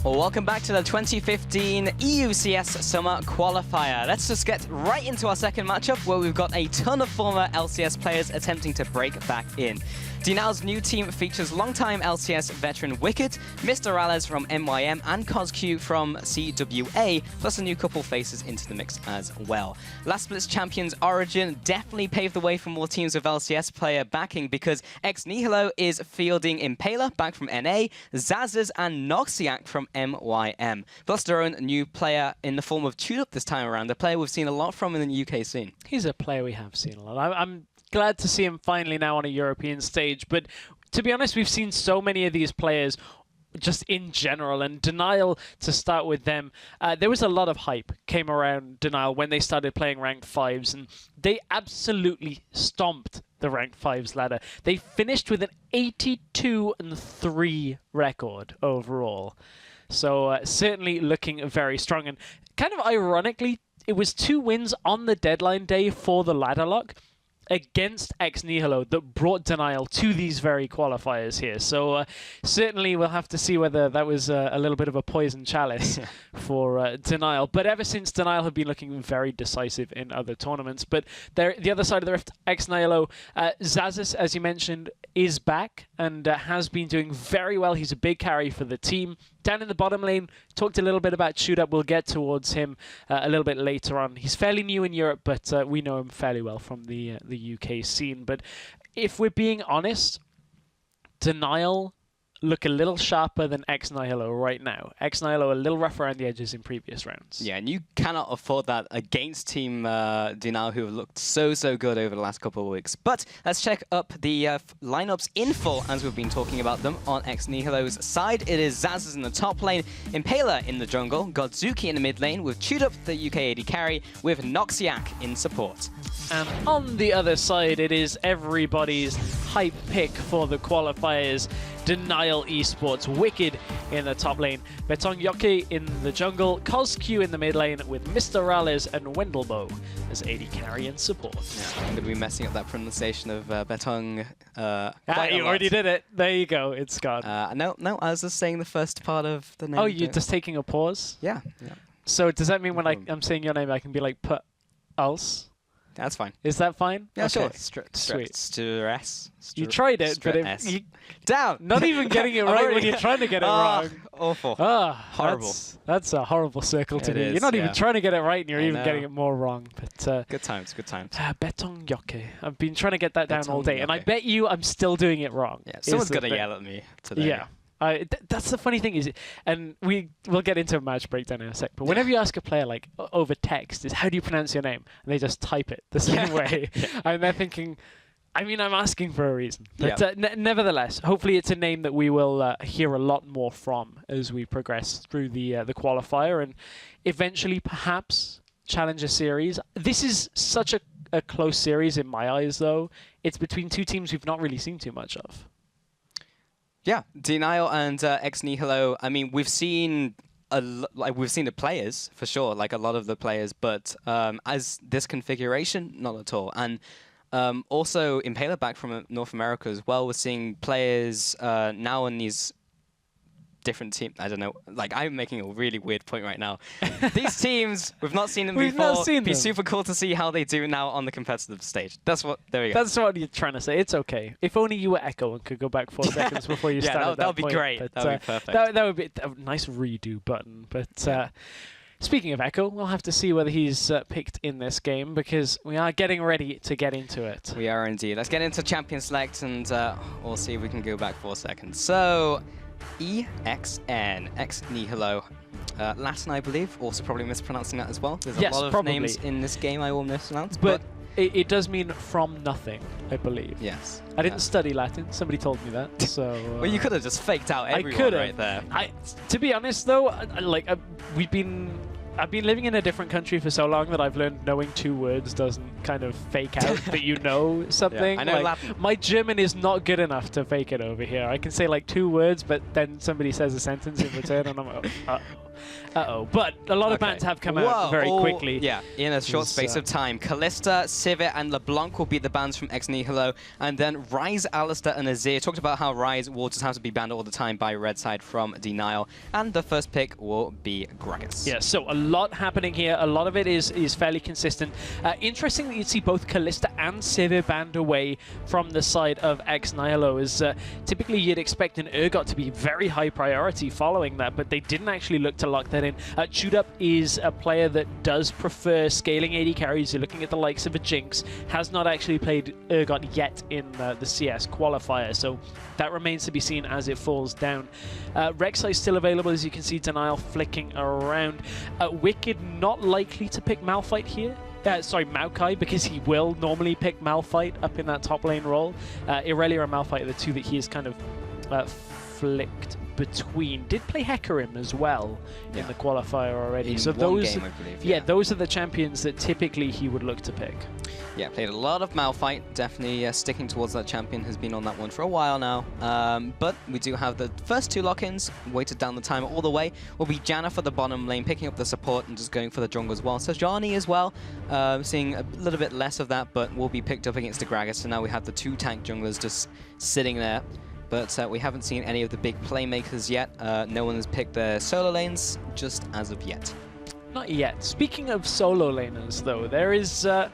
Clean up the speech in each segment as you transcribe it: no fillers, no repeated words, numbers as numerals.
Welcome back to the 2015 EUCS Summer Qualifier. Let's just get right into our second matchup where we've got a ton of former LCS players attempting to break back in. DNL's new team features longtime LCS veteran Wicked, Mr. Rales from MYM, and CosQ from CWA, plus a new couple faces into the mix as well. Last Split's champions Origin definitely paved the way for more teams with LCS player backing because Nihilo is fielding Impaler back from NA, Zazz and Noxiac from MYM, plus their own new player in the form of Tulip this time around, a player we've seen a lot from in the UK scene. He's a player we have seen a lot. I'm glad to see him finally now on a European stage, but to be honest, we've seen so many of these players just in general, and DNL, to start with them, there was a lot of hype came around DNL when they started playing ranked 5s, and they absolutely stomped the ranked 5s ladder. They finished with an 82-3 record overall, so certainly looking very strong. And kind of ironically, it was 2 wins on the deadline day for the ladder lock against Nihilo that brought DNL to these very qualifiers here. So certainly we'll have to see whether that was a little bit of a poison chalice for DNL. But ever since, DNL have been looking very decisive in other tournaments. But the other side of the rift, Nihilo, Zazz, as you mentioned, is back and has been doing very well. He's a big carry for the team. Down in the bottom lane, talked a little bit about Shoot Up. We'll get towards him a little bit later on. He's fairly new in Europe, but we know him fairly well from the UK scene. But if we're being honest, DNL look a little sharper than Nihilo right now. Nihilo a little rough around the edges in previous rounds. Yeah, and you cannot afford that against Team DNL, who have looked so good over the last couple of weeks. But let's check up the lineups in full as we've been talking about them on Nihilo's side. It is Zazz in the top lane, Impaler in the jungle, Godzuki in the mid lane, with Chewed Up, the UK AD carry, with Noxiac in support. And on the other side, it is everybody's hype pick for the qualifiers. DNL Esports, Wicked in the top lane, Betong Yoke in the jungle, CosQ in the mid lane with Mr. Rales and Wendelbo as AD carry and support. Yeah, I'm going to be messing up that pronunciation of Betong you already did it. There you go. It's gone. No, I was just saying the first part of the name. Oh, you're just taking a pause? Yeah. So does that mean when I'm saying your name, I can be like, put else? That's fine. Is that fine? Yeah, okay. Sure. Sweet. Stress. You tried it, but down. Not even getting it right when you're trying to get it wrong. Awful. Horrible. That's a horrible circle to be. You're not even trying to get it right, and you're even getting it more wrong. But good times. Betong Yoke. I've been trying to get that down all day, and I bet you I'm still doing it wrong. Yeah, someone's gonna yell at me today. Yeah. That's the funny thing is, and we'll get into a match breakdown in a sec, but whenever you ask a player like over text, is how do you pronounce your name? And they just type it the same way. And they're thinking, I mean, I'm asking for a reason. But nevertheless, hopefully it's a name that we will hear a lot more from as we progress through the qualifier and eventually perhaps Challenger Series. This is such a close series in my eyes, though. It's between 2 teams we've not really seen too much of. Yeah, DNL and Nihilo. I mean, we've seen the players for sure, like a lot of the players, but as this configuration, not at all. And also Impaler back from North America as well. We're seeing players now in these different teams. I don't know. Like, I'm making a really weird point right now. These teams, we've not seen them before. We've not seen them. It'd be super cool to see how they do now on the competitive stage. There we go. That's what you're trying to say. It's okay. If only you were Echo and could go back 4 seconds before you started. That would be great. But, that would be perfect. That would be a nice redo button. But speaking of Echo, we'll have to see whether he's picked in this game because we are getting ready to get into it. We are indeed. Let's get into Champion Select and we'll see if we can go back 4 seconds. So, EXN, Nihilo. Latin, I believe. Also probably mispronouncing that as well. There's a lot of names in this game I will mispronounce. But it does mean from nothing, I believe. Yes. I didn't study Latin. Somebody told me that. So. Well, you could have just faked out everyone right there. To be honest, though, I've been living in a different country for so long that I've learned knowing 2 words doesn't kind of fake out that you know something. Yeah, I know Latin. My German is not good enough to fake it over here. I can say like 2 words, but then somebody says a sentence in return, and I'm like, But a lot of bans have come out very quickly. Yeah, in a short space of time. Kalista, Sivir, and LeBlanc will be the bans from Nihilo, and then Ryze, Alistair, and Azir. Talked about how Ryze will just have to be banned all the time by Red Side from Denial, and the first pick will be Gragas. Yeah, so a lot happening here. A lot of it is fairly consistent. Interesting that you'd see both Kalista and Sivir banned away from the side of Nihilo, as typically you'd expect an Urgot to be very high priority following that, but they didn't actually look to lock that in. Chudup is a player that does prefer scaling AD carries. You're looking at the likes of a Jinx, has not actually played Urgot yet in the CS qualifier, so that remains to be seen as it falls down. Rek'Sai is still available, as you can see. Denial flicking around. Wicked not likely to pick Malphite here. Sorry, Maokai, because he will normally pick Malphite up in that top lane role. Irelia and Malphite are the two that he is kind of flicked between. Did play Hecarim as well in the qualifier already. In so one those, game, I believe, yeah, those are the champions that typically he would look to pick. Yeah, played a lot of Malphite. Definitely sticking towards that champion, has been on that one for a while now. But we do have the first two lock-ins, weighted down the time all the way. Will be Janna for the bottom lane, picking up the support and just going for the jungle as well. So Johnny as well, seeing a little bit less of that, but will be picked up against the Gragas. So now we have the two tank junglers just sitting there. But we haven't seen any of the big playmakers yet. No one has picked their solo lanes just as of yet. Not yet. Speaking of solo laners, though, there is a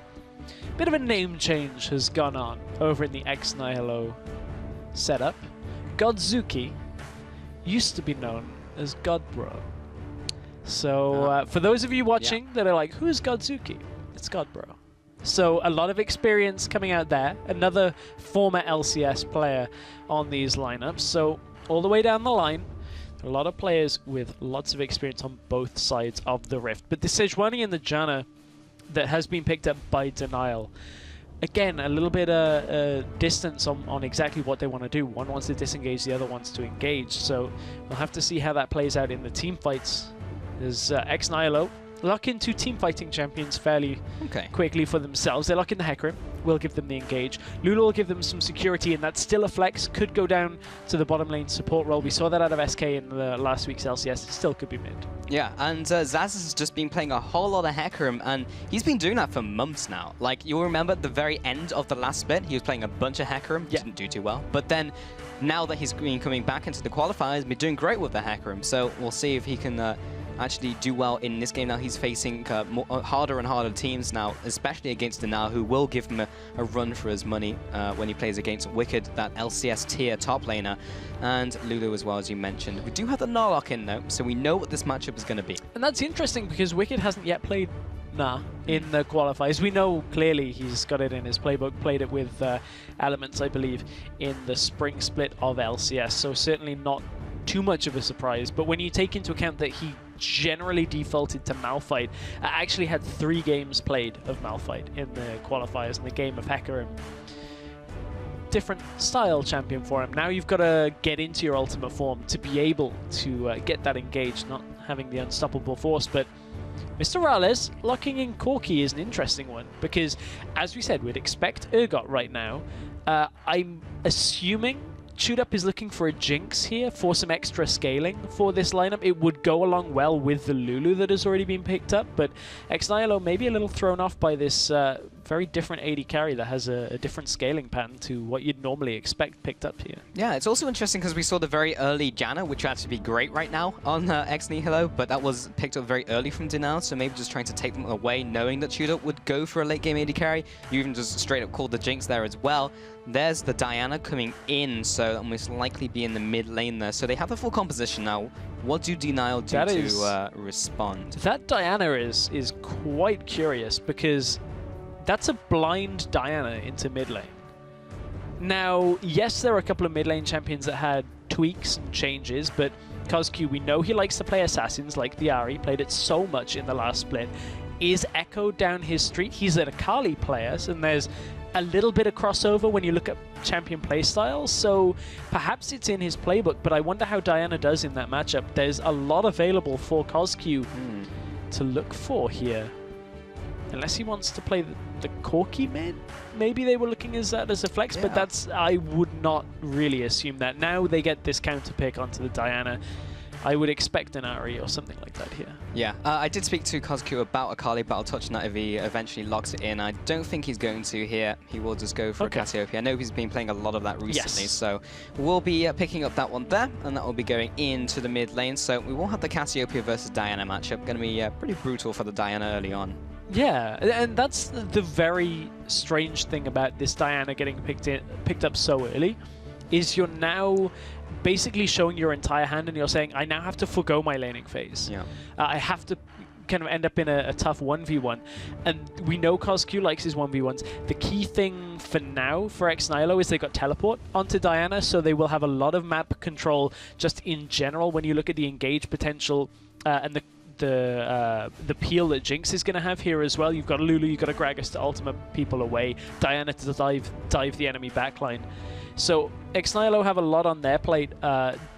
bit of a name change has gone on over in the Nihilo setup. Godzuki used to be known as Godbro. So for those of you watching that are like, who's Godzuki? It's Godbro. So a lot of experience coming out there. Another former LCS player on these lineups. So all the way down the line, a lot of players with lots of experience on both sides of the rift. But the Sejuani and the Janna that has been picked up by Denial. Again, a little bit of distance on exactly what they want to do. One wants to disengage, the other wants to engage. So we'll have to see how that plays out in the team fights. There's Nihilo lock into team fighting champions fairly quickly for themselves. They lock in the Hecarim, will give them the engage. Lulu will give them some security, and that's still a flex. Could go down to the bottom lane support role. We saw that out of SK in the last week's LCS. It still could be mid. Yeah, and Zaz has just been playing a whole lot of Hecarim, and he's been doing that for months now. Like, you'll remember at the very end of the last split, he was playing a bunch of Hecarim, didn't do too well. But then, now that he's been coming back into the qualifiers, he's been doing great with the Hecarim. So we'll see if he can actually do well in this game. Now he's facing harder and harder teams now, especially against Denial, who will give him a run for his money when he plays against Wicked, that LCS tier top laner, and Lulu as well, as you mentioned. We do have the Gnar lock in though, so we know what this matchup is going to be. And that's interesting because Wicked hasn't yet played Gnar in the qualifiers. We know clearly he's got it in his playbook, played it with Elements, I believe, in the spring split of LCS, so certainly not too much of a surprise. But when you take into account that he generally defaulted to Malphite, actually had 3 games played of Malphite in the qualifiers and the game of Hecarim. Different style champion for him. Now you've got to get into your ultimate form to be able to get that engaged, not having the unstoppable force. But Mr. Rales locking in Corki is an interesting one because, as we said, we'd expect Urgot right now. I'm assuming Chudup is looking for a Jinx here for some extra scaling for this lineup. It would go along well with the Lulu that has already been picked up, but Nihilo may be a little thrown off by this very different AD carry that has a different scaling pattern to what you'd normally expect picked up here. Yeah, it's also interesting because we saw the very early Janna, which would actually be great right now on Nihilo, but that was picked up very early from Denial, so maybe just trying to take them away, knowing that Chudup would go for a late game AD carry. You even just straight up called the Jinx there as well. There's the Diana coming in, so that will most likely be in the mid lane there. So they have the full composition now. What do Denial do to respond? That Diana is quite curious because that's a blind Diana into mid lane. Now, yes, there are a couple of mid lane champions that had tweaks and changes, but Kozq, we know he likes to play assassins like the Ahri, played it so much in the last split. Is Echo down his street? He's an Akali player, and there's a little bit of crossover when you look at champion playstyles, so perhaps it's in his playbook, but I wonder how Diana does in that matchup. There's a lot available for Kozq to look for here. Unless he wants to play the Corki mid, maybe they were looking as that as a flex, but that's, I would not really assume that. Now they get this counter pick onto the Diana. I would expect an Ari or something like that here. Yeah, I did speak to Kozku about Akali, but I'll touch on that if he eventually locks it in. I don't think he's going to here. He will just go for a Cassiopeia. I know he's been playing a lot of that recently, so we'll be picking up that one there, and that will be going into the mid lane. So we will have the Cassiopeia versus Diana matchup. Going to be pretty brutal for the Diana early on. Yeah, and that's the very strange thing about this Diana getting picked up so early, is you're now basically showing your entire hand and you're saying, I now have to forgo my laning phase. Yeah. I have to kind of end up in a tough 1v1. And we know Kozku likes his 1v1s. The key thing for now for Nihilo is they got teleport onto Diana, so they will have a lot of map control just in general when you look at the engage potential and the peel that Jinx is going to have here as well. You've got Lulu, you've got a Gragas to ultimate people away, Diana to dive the enemy backline. So Nihilo have a lot on their plate.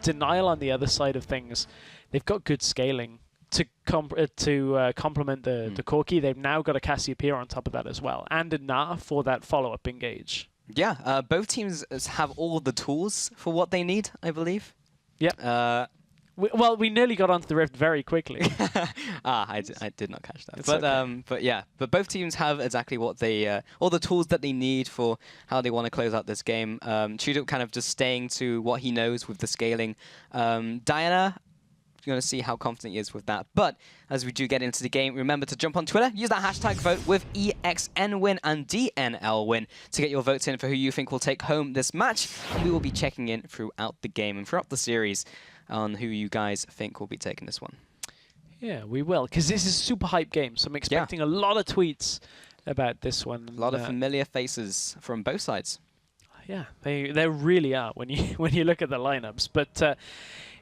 Denial on the other side of things, they've got good scaling to complement the Corki. They've now got a Cassiopeia on top of that as well, and a Na for that follow-up engage. Yeah, both teams have all the tools for what they need, I believe. Yep. We nearly got onto the Rift very quickly. I did not catch that. It's but okay. but both teams have exactly what they all the tools that they need for how they want to close out this game. Chudo kind of just staying to what he knows with the scaling. Diana, you're going to see how confident he is with that. But as we do get into the game, remember to jump on Twitter, use that hashtag vote with EXN win and DNL win to get your votes in for who you think will take home this match. And we will be checking in throughout the game and throughout the series on who you guys think will be taking this one. Yeah, we will, because this is a super hype game, so I'm expecting a lot of tweets about this one. A lot of familiar faces from both sides. Yeah, they really are when you look at the lineups. But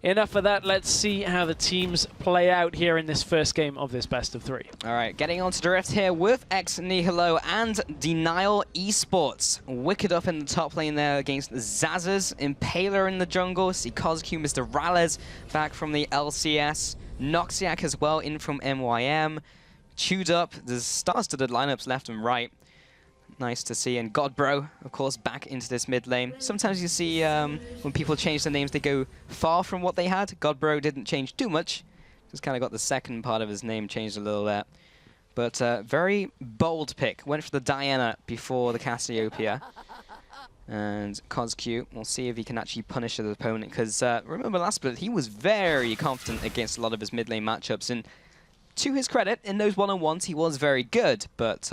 enough of that. Let's see how the teams play out here in this first game of this best of 3. All right, getting on to the Rift here with Nihilo and Denial Esports. Wicked up in the top lane there against Zazas. Impaler in the jungle. See Kozku, Mr. Rales back from the LCS. Noxiac as well in from MYM. Chewed up. There's star-studded lineups left and right. Nice to see. And Godbro, of course, back into this mid lane. Sometimes you see when people change their names, they go far from what they had. Godbro didn't change too much. Just kind of got the second part of his name changed a little there. But very bold pick. Went for the Diana before the Cassiopeia. And Kozku, we'll see if he can actually punish his opponent. Because remember last split, he was very confident against a lot of his mid lane matchups. And to his credit, in those one-on-ones, he was very good. But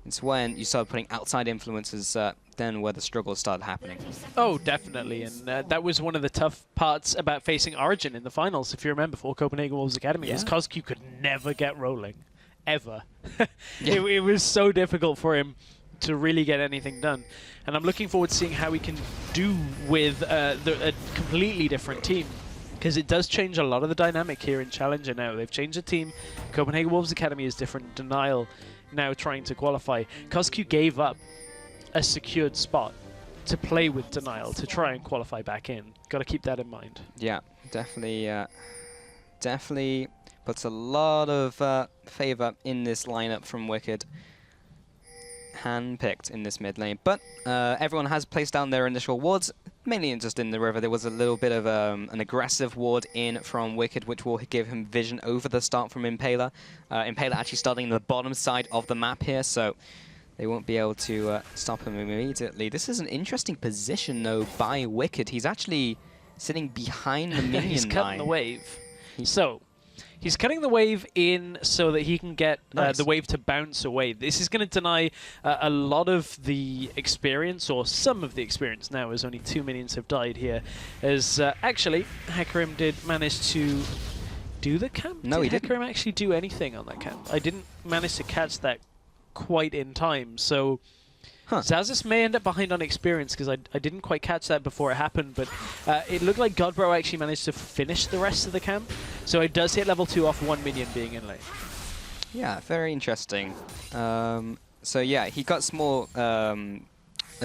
it's when you started putting outside influences then where the struggles started happening. Oh, definitely. And that was one of the tough parts about facing Origin in the finals, if you remember, for Copenhagen Wolves Academy. Because Kozku could never get rolling. Ever. It was so difficult for him to really get anything done. And I'm looking forward to seeing how he can do with a completely different team. Because it does change a lot of the dynamic here in Challenger now. They've changed the team. Copenhagen Wolves Academy is different. Denial now trying to qualify. Kozku gave up a secured spot to play with Denial to try and qualify back in. Got to keep that in mind. Yeah, definitely definitely puts a lot of favor in this lineup from Wicked. Hand-picked in this mid lane. But everyone has placed down their initial wards, mainly just in the river. There was a little bit of an aggressive ward in from Wicked, which will give him vision over the start from Impaler. Impaler actually starting the bottom side of the map here, so they won't be able to stop him immediately. This is an interesting position, though, by Wicked. He's actually sitting behind the minion He's cutting the wave. So he's cutting the wave in so that he can get the wave to bounce away. This is going to deny a lot of the experience, or some of the experience now, as only 2 minions have died here. As actually, Hecarim did manage to do the camp? No, he didn't. Hecarim actually do anything on that camp? I didn't manage to catch that quite in time, so Zazas may end up behind on experience because I didn't quite catch that before it happened, but it looked like Godbro actually managed to finish the rest of the camp, so it does hit level 2 off 1 minion being in lane. Yeah, very interesting. So yeah, he got a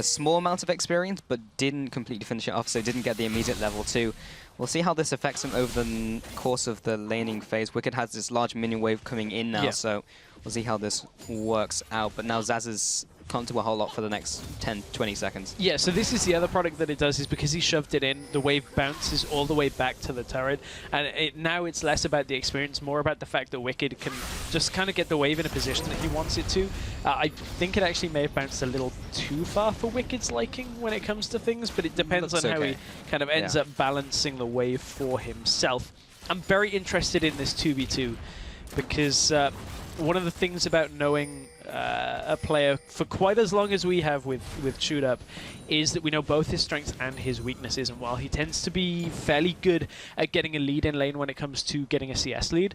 small amount of experience, but didn't completely finish it off, so didn't get the immediate level 2. We'll see how this affects him over the course of the laning phase. Wicked has this large minion wave coming in now, so we'll see how this works out. But now Zaz's can't do a whole lot for the next 10, 20 seconds. Yeah, so this is the other product that it does, is because he shoved it in, the wave bounces all the way back to the turret, and now it's less about the experience, more about the fact that Wicked can just kind of get the wave in a position that he wants it to. I think it actually may have bounced a little too far for Wicked's liking when it comes to things, but it depends on how he kind of ends up balancing the wave for himself. I'm very interested in this 2v2 because one of the things about knowing a player for quite as long as we have with Shoot Up is that we know both his strengths and his weaknesses, and while he tends to be fairly good at getting a lead in lane when it comes to getting a CS lead,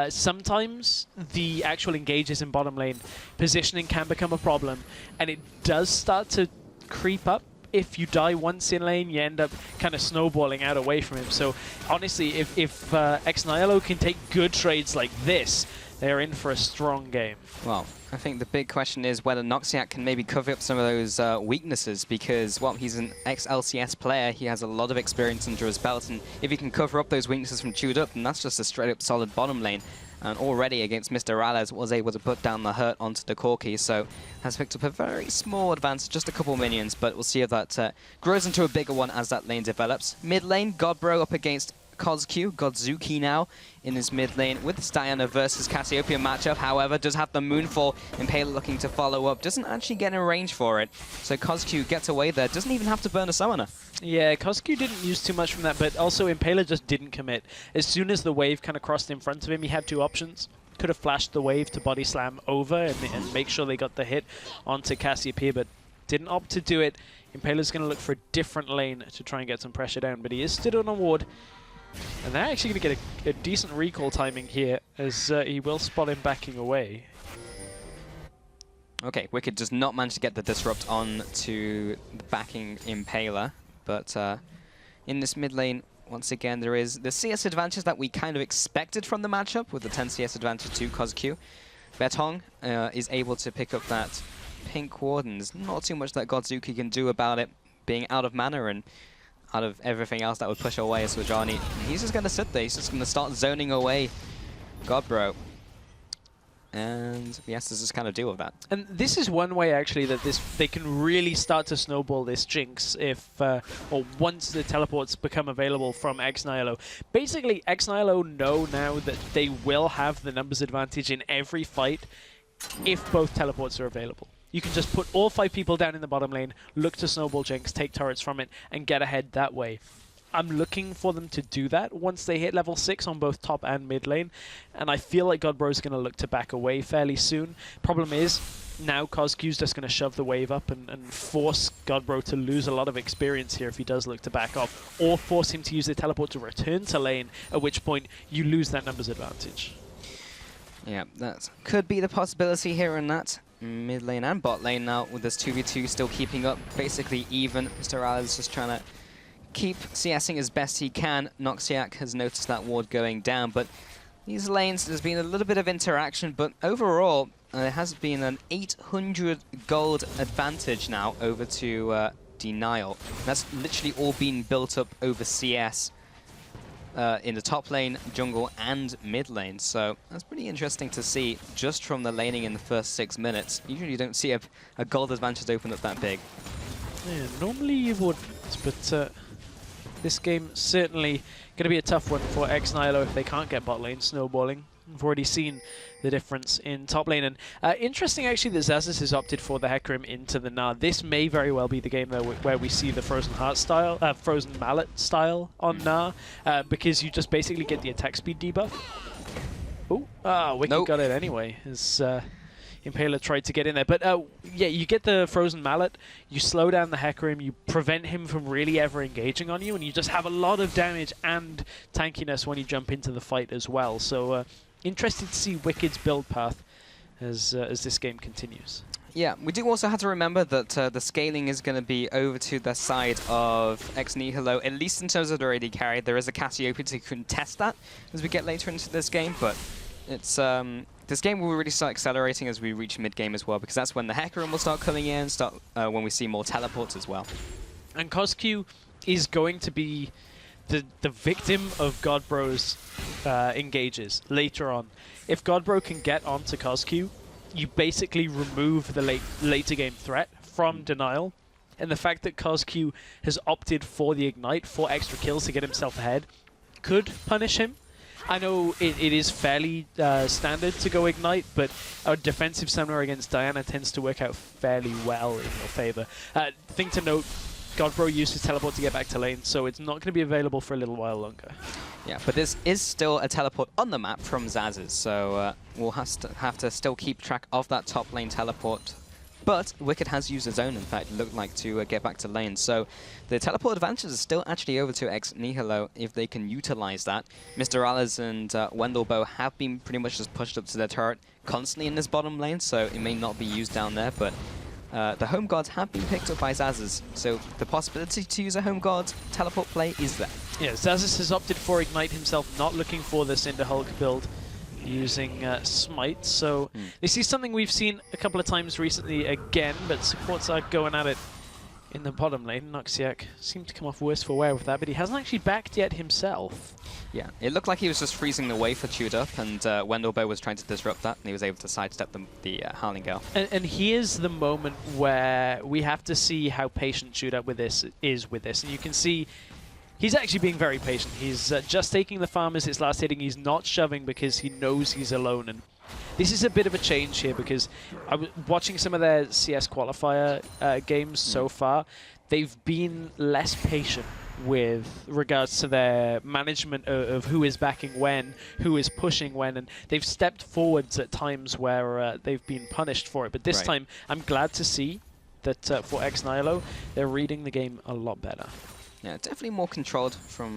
sometimes the actual engages in bottom lane positioning can become a problem, and it does start to creep up. If you die once in lane, you end up kind of snowballing out away from him. So honestly, if Nihilo can take good trades like this, they're in for a strong game. Well, I think the big question is whether Noxiac can maybe cover up some of those weaknesses, because, well, he's an ex-LCS player. He has a lot of experience under his belt, and if he can cover up those weaknesses from Chewed Up, then that's just a straight-up solid bottom lane. And already against Mr. Ralez was able to put down the hurt onto the Corki, so has picked up a very small advance, just a couple minions, but we'll see if that grows into a bigger one as that lane develops. Mid lane, Godbro up against Kozq, Godzuki now in his mid lane with this Diana versus Cassiopeia matchup. However, does have the Moonfall. Impaler looking to follow up, doesn't actually get in range for it. So Kozq gets away there, doesn't even have to burn a summoner. Yeah, Kozq didn't use too much from that, but also Impaler just didn't commit. As soon as the wave kind of crossed in front of him, he had two options. Could have flashed the wave to body slam over and make sure they got the hit onto Cassiopeia, but didn't opt to do it. Impaler's going to look for a different lane to try and get some pressure down, but he is stood on a ward. And they're actually going to get a decent recall timing here, as he will spot him backing away. Okay, Wicked does not manage to get the disrupt on to the backing Impaler, but in this mid lane, once again, there is the CS advantage that we kind of expected from the matchup, with the 10 CS advantage to Kozq. Betong is able to pick up that pink ward, and there's not too much that Godzuki can do about it, being out of mana and out of everything else that would push away Swajani. He's just going to sit there. He's just going to start zoning away Godbro. And he has to just kind of deal with that. And this is one way, actually, that they can really start to snowball this Jinx if, or once the teleports become available from Nihilo. Basically, Nihilo know now that they will have the numbers advantage in every fight if both teleports are available. You can just put all 5 people down in the bottom lane, look to snowball Jinx, take turrets from it, and get ahead that way. I'm looking for them to do that once they hit level 6 on both top and mid lane, and I feel like Godbro's going to look to back away fairly soon. Problem is, now Kozq's just going to shove the wave up and force Godbro to lose a lot of experience here if he does look to back off, or force him to use the teleport to return to lane, at which point you lose that numbers advantage. Yeah, that could be the possibility here in that. Mid lane and bot lane now, with this 2v2 still keeping up basically even. Mr. Ralez just trying to keep CSing as best he can. Noxiac has noticed that ward going down, but these lanes, there's been a little bit of interaction, but overall, there has been an 800 gold advantage now over to Denial. That's literally all been built up over CS. In the top lane, jungle, and mid lane. So that's pretty interesting to see just from the laning in the first 6 minutes. Usually you don't see a gold advantage open up that big. Yeah, normally you wouldn't, but this game certainly going to be a tough one for Nihilo if they can't get bot lane snowballing. We've already seen the difference in top lane. And interesting, actually, that Xaxis has opted for the Hecarim into the Gnar. This may very well be the game, though, where we see the Frozen Heart style, Frozen Mallet style on Gnar, because you just basically get the attack speed debuff. Oh, Wicked got it anyway, as Impaler tried to get in there. But yeah, you get the Frozen Mallet, you slow down the Hecarim, you prevent him from really ever engaging on you, and you just have a lot of damage and tankiness when you jump into the fight as well. So interested to see Wicked's build path as this game continues. Yeah, we do also have to remember that the scaling is going to be over to the side of Nihilo, at least in terms of their AD carry. There is a Cassiopeia to contest that as we get later into this game, but it's this game will really start accelerating as we reach mid-game as well, because that's when the Hecarim will start coming in, when we see more teleports as well. And Kozq is going to be the victim of Godbro's engages later on. If Godbro can get onto Kozq, you basically remove the later game threat from Denial. And the fact that CosQ has opted for the Ignite for extra kills to get himself ahead could punish him. I know it is fairly standard to go Ignite, but a defensive summoner against Diana tends to work out fairly well in your favor. Thing to note, Godbro used his teleport to get back to lane, so it's not going to be available for a little while longer. Yeah, but this is still a teleport on the map from Zaz's, so we'll have to still keep track of that top lane teleport. But Wicked has used his own, in fact, looked like, to get back to lane. So the teleport advantage is still actually over to Nihilo if they can utilize that. Mr. Alice and Wendelbow have been pretty much just pushed up to their turret constantly in this bottom lane, so it may not be used down there, but the home guards have been picked up by Zaz's, so the possibility to use a home guard teleport play is there. Yeah, Zaz's has opted for Ignite himself, not looking for the Cinder Hulk build, using Smite, so this is something we've seen a couple of times recently again, but supports are going at it in the bottom lane. Noxiac seemed to come off worse for wear with that, but he hasn't actually backed yet himself. Yeah, it looked like he was just freezing the way for Chewed Up, and Wendelbow was trying to disrupt that, and he was able to sidestep the Howling Gale. And here's the moment where we have to see how patient Chewed Up is with this, and you can see he's actually being very patient. He's just taking the farm as its last hitting. He's not shoving because he knows he's alone. And this is a bit of a change here because I was watching some of their CS qualifier games so far. They've been less patient with regards to their management of who is backing when, who is pushing when, and they've stepped forwards at times where they've been punished for it. But this time, I'm glad to see that for Nihilo, they're reading the game a lot better. Yeah, definitely more controlled from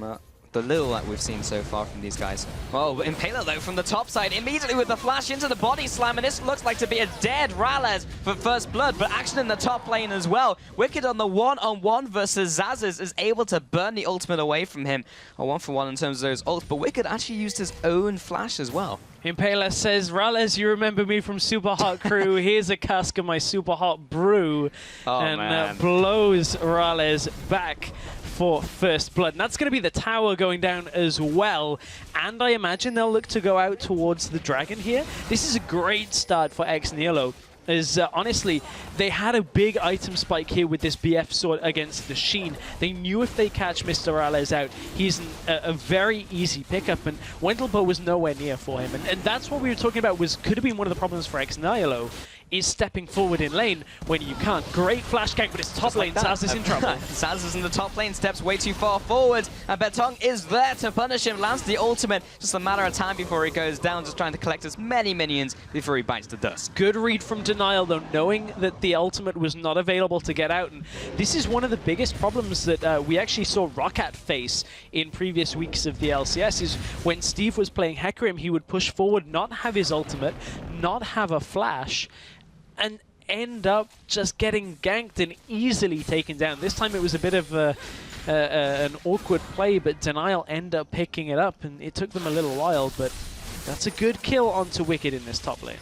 the little that we've seen so far from these guys. Oh, Impaler though from the top side, immediately with the flash into the body slam, and this looks like to be a dead Ralez for first blood, but action in the top lane as well. Wicked on the one-on-one versus Zaz's is able to burn the ultimate away from him. A 1-for-1 in terms of those ults, but Wicked actually used his own flash as well. Impaler says, Ralez, you remember me from Super Hot Crew. Here's a cask of my Super Hot Brew. Oh, and blows Ralez back for first blood. And that's going to be the tower going down as well. And I imagine they'll look to go out towards the dragon here. This is a great start for Nihilo. Is honestly, they had a big item spike here with this BF sword against the Sheen. They knew if they catch Mr. Ralez out, he's a very easy pickup, and Wendelbow was nowhere near for him. And that's what we were talking about, could have been one of the problems for Nihilo, is stepping forward in lane when you can't. Great flash gank, but it's top lane. Zaz is in trouble. Zaz is in the top lane, steps way too far forward, and Betong is there to punish him, lands the ultimate. Just a matter of time before he goes down, just trying to collect as many minions before he bites the dust. Good read from Denial, though, knowing that the ultimate was not available to get out. And this is one of the biggest problems that we actually saw Roccat face in previous weeks of the LCS, is when Steve was playing Hecarim, he would push forward, not have his ultimate, not have a flash, and end up just getting ganked and easily taken down. This time it was a bit of an awkward play, but Denial end up picking it up, and it took them a little while, but that's a good kill onto Wicked in this top lane.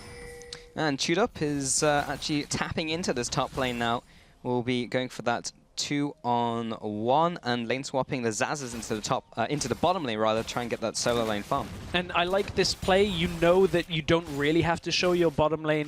And Chewed Up is actually tapping into this top lane now. We'll be going for that 2-on-1 and lane swapping the Zaz's into the bottom lane rather, try and get that solo lane farm. And I like this play. You know that you don't really have to show your bottom lane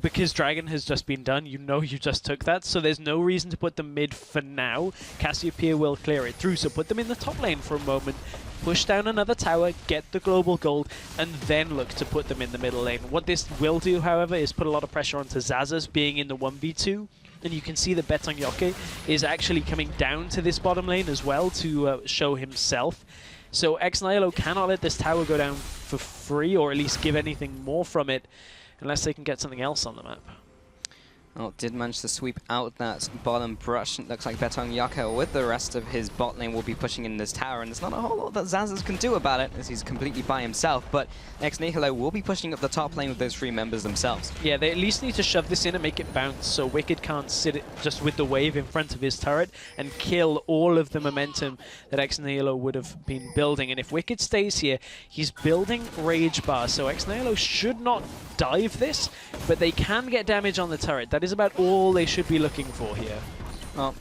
because Dragon has just been done. You know you just took that, so there's no reason to put them mid for now. Cassiopeia will clear it through, so put them in the top lane for a moment. Push down another tower, get the global gold, and then look to put them in the middle lane. What this will do, however, is put a lot of pressure onto Zaz's being in the 1v2. And you can see that Betong Yoke is actually coming down to this bottom lane as well to show himself. So Nihilo cannot let this tower go down for free, or at least give anything more from it, unless they can get something else on the map. Well, did manage to sweep out that bottom brush. It looks like Betong Yaka with the rest of his bot lane will be pushing in this tower, and there's not a whole lot that Zaz's can do about it, as he's completely by himself, but Nihilo will be pushing up the top lane with those three members themselves. Yeah, they at least need to shove this in and make it bounce, so Wicked can't sit just with the wave in front of his turret and kill all of the momentum that Nihilo would have been building. And if Wicked stays here, he's building Rage Bar, so Nihilo should not dive this, but they can get damage on the turret. That is about all they should be looking for here. Well,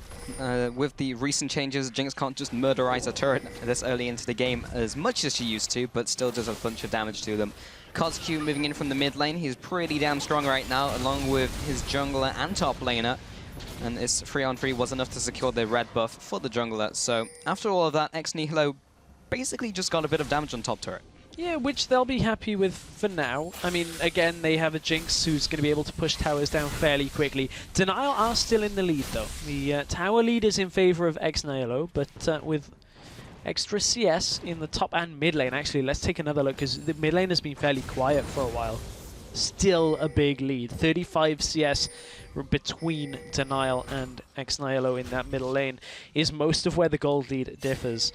with the recent changes, Jinx can't just murderize a turret this early into the game as much as she used to, but still does a bunch of damage to them. CosQ moving in from the mid lane. He's pretty damn strong right now, along with his jungler and top laner. And this 3-on-3 was enough to secure the red buff for the jungler. So after all of that, Nihilo basically just got a bit of damage on top turret. Yeah, which they'll be happy with for now. I mean, again, they have a Jinx who's going to be able to push towers down fairly quickly. DNL are still in the lead, though. The tower lead is in favor of Nihilo, but with extra CS in the top and mid lane. Actually, let's take another look, because the mid lane has been fairly quiet for a while. Still a big lead. 35 CS between DNL and Nihilo in that middle lane is most of where the gold lead differs.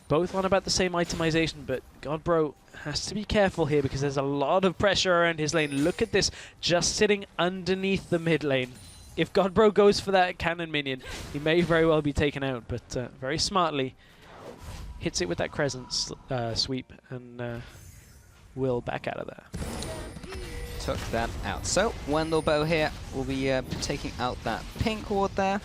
Both on about the same itemization, but Godbro has to be careful here because there's a lot of pressure around his lane. Look at this, just sitting underneath the mid lane. If Godbro goes for that cannon minion, he may very well be taken out, but very smartly hits it with that crescent sweep and will back out of there. Took that out. So Wendelbo here will be taking out that pink ward there.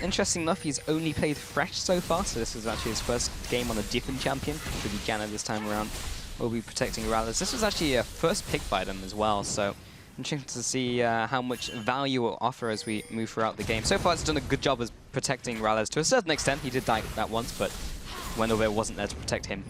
Interesting enough, he's only played Fresh so far, so this was actually his first game on a different champion. Should be Janna this time around. We'll be protecting Rallis. This was actually a first pick by them as well, so interesting to see how much value it will offer as we move throughout the game. So far, it's done a good job of protecting Rallis to a certain extent. He did die that once, but Wendelbo wasn't there to protect him.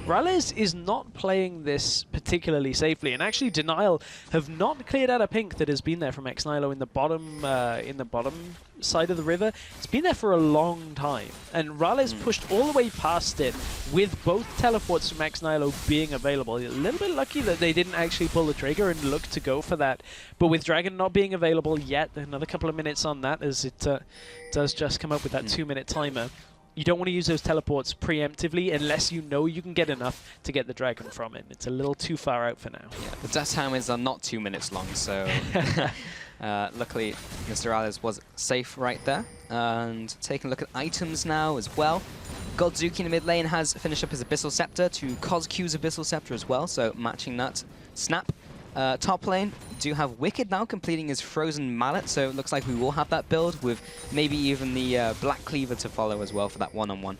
Rallis is not playing this particularly safely, and actually DNL have not cleared out a pink that has been there from Nihilo in the bottom side of the river. It's been there for a long time, and Rallis pushed all the way past it with both teleports from Nihilo being available. A little bit lucky that they didn't actually pull the trigger and look to go for that, but with Dragon not being available yet, another couple of minutes on that as it does just come up with that 2-minute timer. You don't want to use those teleports preemptively unless you know you can get enough to get the Dragon from it. It's a little too far out for now. Yeah, the death timers are not 2 minutes long, so luckily Mr. Alice was safe right there. And taking a look at items now as well. Godzuki in the mid lane has finished up his Abyssal Scepter to CosQ's Abyssal Scepter as well, so matching that. Snap. Top lane do have Wicked now completing his Frozen Mallet, so it looks like we will have that build with maybe even the Black Cleaver to follow as well for that one-on-one.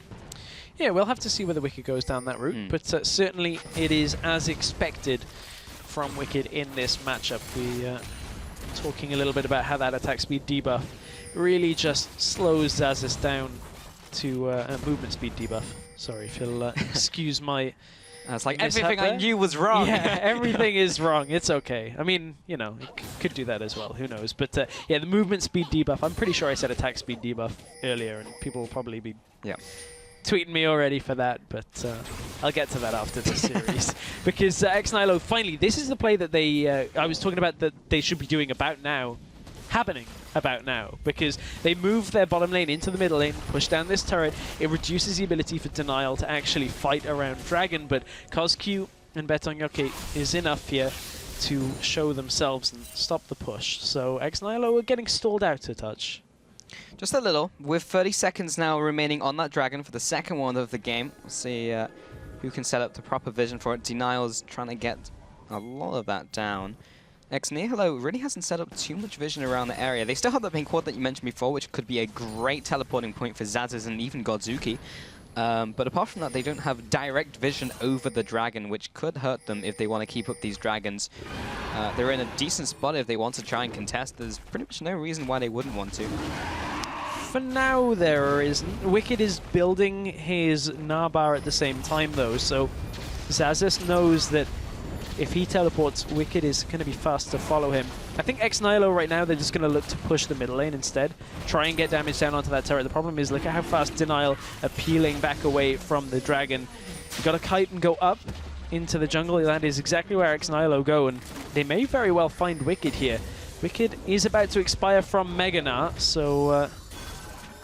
Yeah, we'll have to see whether Wicked goes down that route, but certainly it is as expected from Wicked in this matchup. We talking a little bit about how that attack speed debuff really just slows Xaxis down to movement speed debuff. Sorry, if you'll excuse my... It's like everything I knew was wrong. Yeah, everything is wrong. It's okay. I mean, you know, it could do that as well. Who knows? But yeah, the movement speed debuff. I'm pretty sure I said attack speed debuff earlier, and people will probably be tweeting me already for that. But I'll get to that after the series because Nihilo finally. This is the play that they I was talking about that they should be doing about now. Happening about now, because they move their bottom lane into the middle lane, push down this turret. It reduces the ability for DNL to actually fight around Dragon, but CosQ and Betonyoke is enough here to show themselves and stop the push. So Nihilo are getting stalled out a touch. Just a little. With 30 seconds now remaining on that Dragon for the second one of the game. We'll see who can set up the proper vision for it. Denial's trying to get a lot of that down. Nihilo really hasn't set up too much vision around the area. They still have the pink ward that you mentioned before, which could be a great teleporting point for Xaxis and even Godzuki. But apart from that, they don't have direct vision over the Dragon, which could hurt them if they want to keep up these Dragons. They're in a decent spot if they want to try and contest. There's pretty much no reason why they wouldn't want to. For now, there isn't. Wicked is building his Narbar at the same time, though, so Xaxis knows that if he teleports, Wicked is going to be fast to follow him. I think Nihilo right now, they're just going to look to push the middle lane instead. Try and get damage down onto that turret. The problem is, look at how fast DNL are peeling back away from the Dragon. You've got to kite and go up into the jungle. That is exactly where Nihilo go, and they may very well find Wicked here. Wicked is about to expire from Mega Gnar, so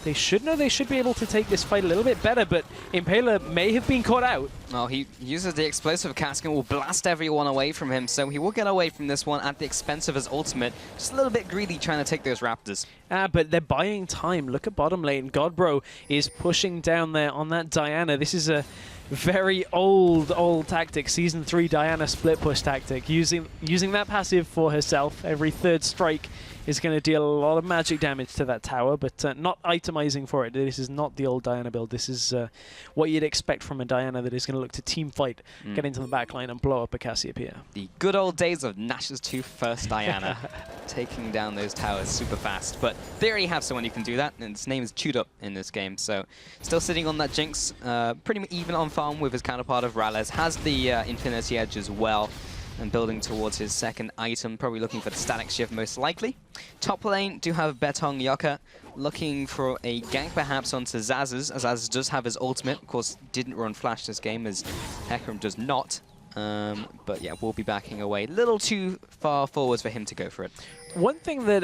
they should know they should be able to take this fight a little bit better, but Impaler may have been caught out. Well, he uses the explosive cask and will blast everyone away from him, so he will get away from this one at the expense of his ultimate. Just a little bit greedy trying to take those Raptors. But they're buying time. Look at bottom lane. Godbro is pushing down there on that Diana. This is a very old tactic, Season 3 Diana split push tactic, using that passive for herself. Every third strike is going to deal a lot of magic damage to that tower, but not itemizing for it. This is not the old Diana build. This is what you'd expect from a Diana that is going to look to team fight, get into the backline and blow up a Cassiopeia. The good old days of Nash's 2 first Diana, taking down those towers super fast. But they already have someone who can do that, and his name is Chewed Up in this game. So still sitting on that Jinx, pretty even on farm with his counterpart of Ralez. Has the Infinity Edge as well, and building towards his second item, probably looking for the static shift most likely. Top lane do have Betong Yoka, looking for a gank perhaps onto Zaz's, as Zaz does have his ultimate. Of course, didn't run flash this game, as Hecarim does not. But yeah, we'll be backing away a little too far forwards for him to go for it. One thing that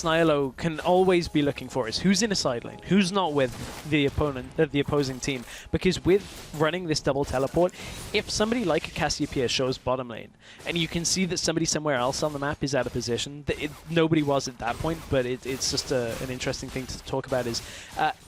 Nihilo can always be looking for is who's in a side lane, who's not with the opposing team. Because with running this double teleport, if somebody like a Cassiopeia shows bottom lane, and you can see that somebody somewhere else on the map is out of position, nobody was at that point, but it's just an interesting thing to talk about is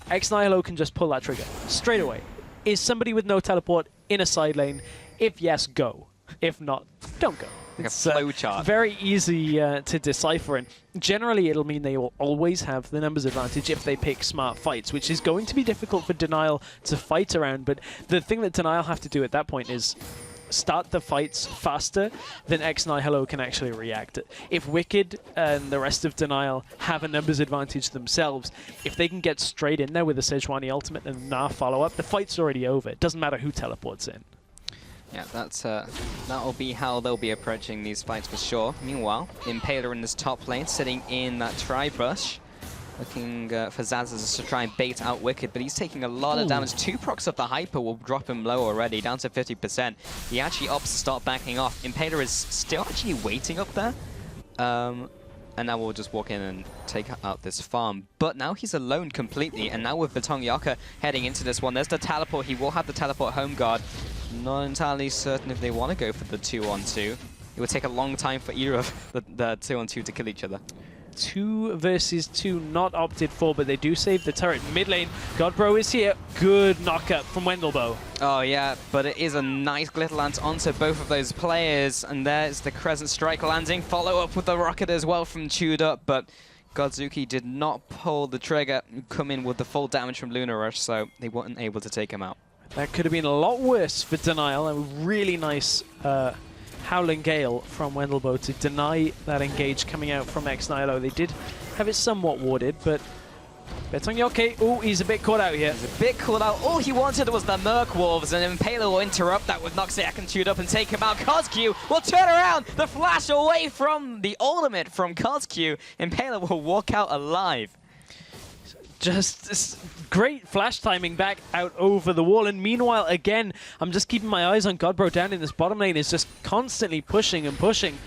Nihilo can just pull that trigger straight away. Is somebody with no teleport in a side lane? If yes, go. If not, don't go. Like it's a flow chart. Very easy to decipher, and generally it'll mean they will always have the numbers advantage if they pick smart fights, which is going to be difficult for Denial to fight around. But the thing that Denial have to do at that point is start the fights faster than Nihilo can actually react. If Wicked and the rest of Denial have a numbers advantage themselves, if they can get straight in there with a Sejuani ultimate and Nah follow-up, the fight's already over. It doesn't matter who teleports in. Yeah, that'll be how they'll be approaching these fights for sure. Meanwhile, Impaler in this top lane, sitting in that tri-bush, looking for Zazas to try and bait out Wicked, but he's taking a lot of damage. 2 procs of the Hyper will drop him low already, down to 50%. He actually opts to start backing off. Impaler is still actually waiting up there. And now we'll just walk in and take out this farm. But now he's alone completely, and now with Betong Yoka heading into this one, there's the teleport. He will have the teleport home guard. Not entirely certain if they want to go for the 2-on-2. It would take a long time for either of the 2-on-2 to kill each other. 2 versus 2 not opted for, but they do save the turret. Mid lane, Godbro is here. Good knockup from Wendelboe. Oh yeah, but it is a nice glitter lance onto both of those players, and there's the Crescent Strike landing. Follow up with the rocket as well from Chewed Up, but Godzuki did not pull the trigger, come in with the full damage from Lunar Rush, so they weren't able to take him out. That could have been a lot worse for Denial. A really nice Howling Gale from Wendelboe to deny that engage coming out from Nihilo. They did have it somewhat warded, but Betong Yoka, oh, he's a bit caught out here. He's a bit caught out. All he wanted was the Merc Wolves, and Impaler will interrupt that with Noxiac and Chewed Up and take him out. Kozq will turn around, the flash away from the ultimate from Kozq. Impaler will walk out alive. Just this great flash timing back out over the wall. And meanwhile, again, I'm just keeping my eyes on Godbro down in this bottom lane. Is just constantly pushing and pushing.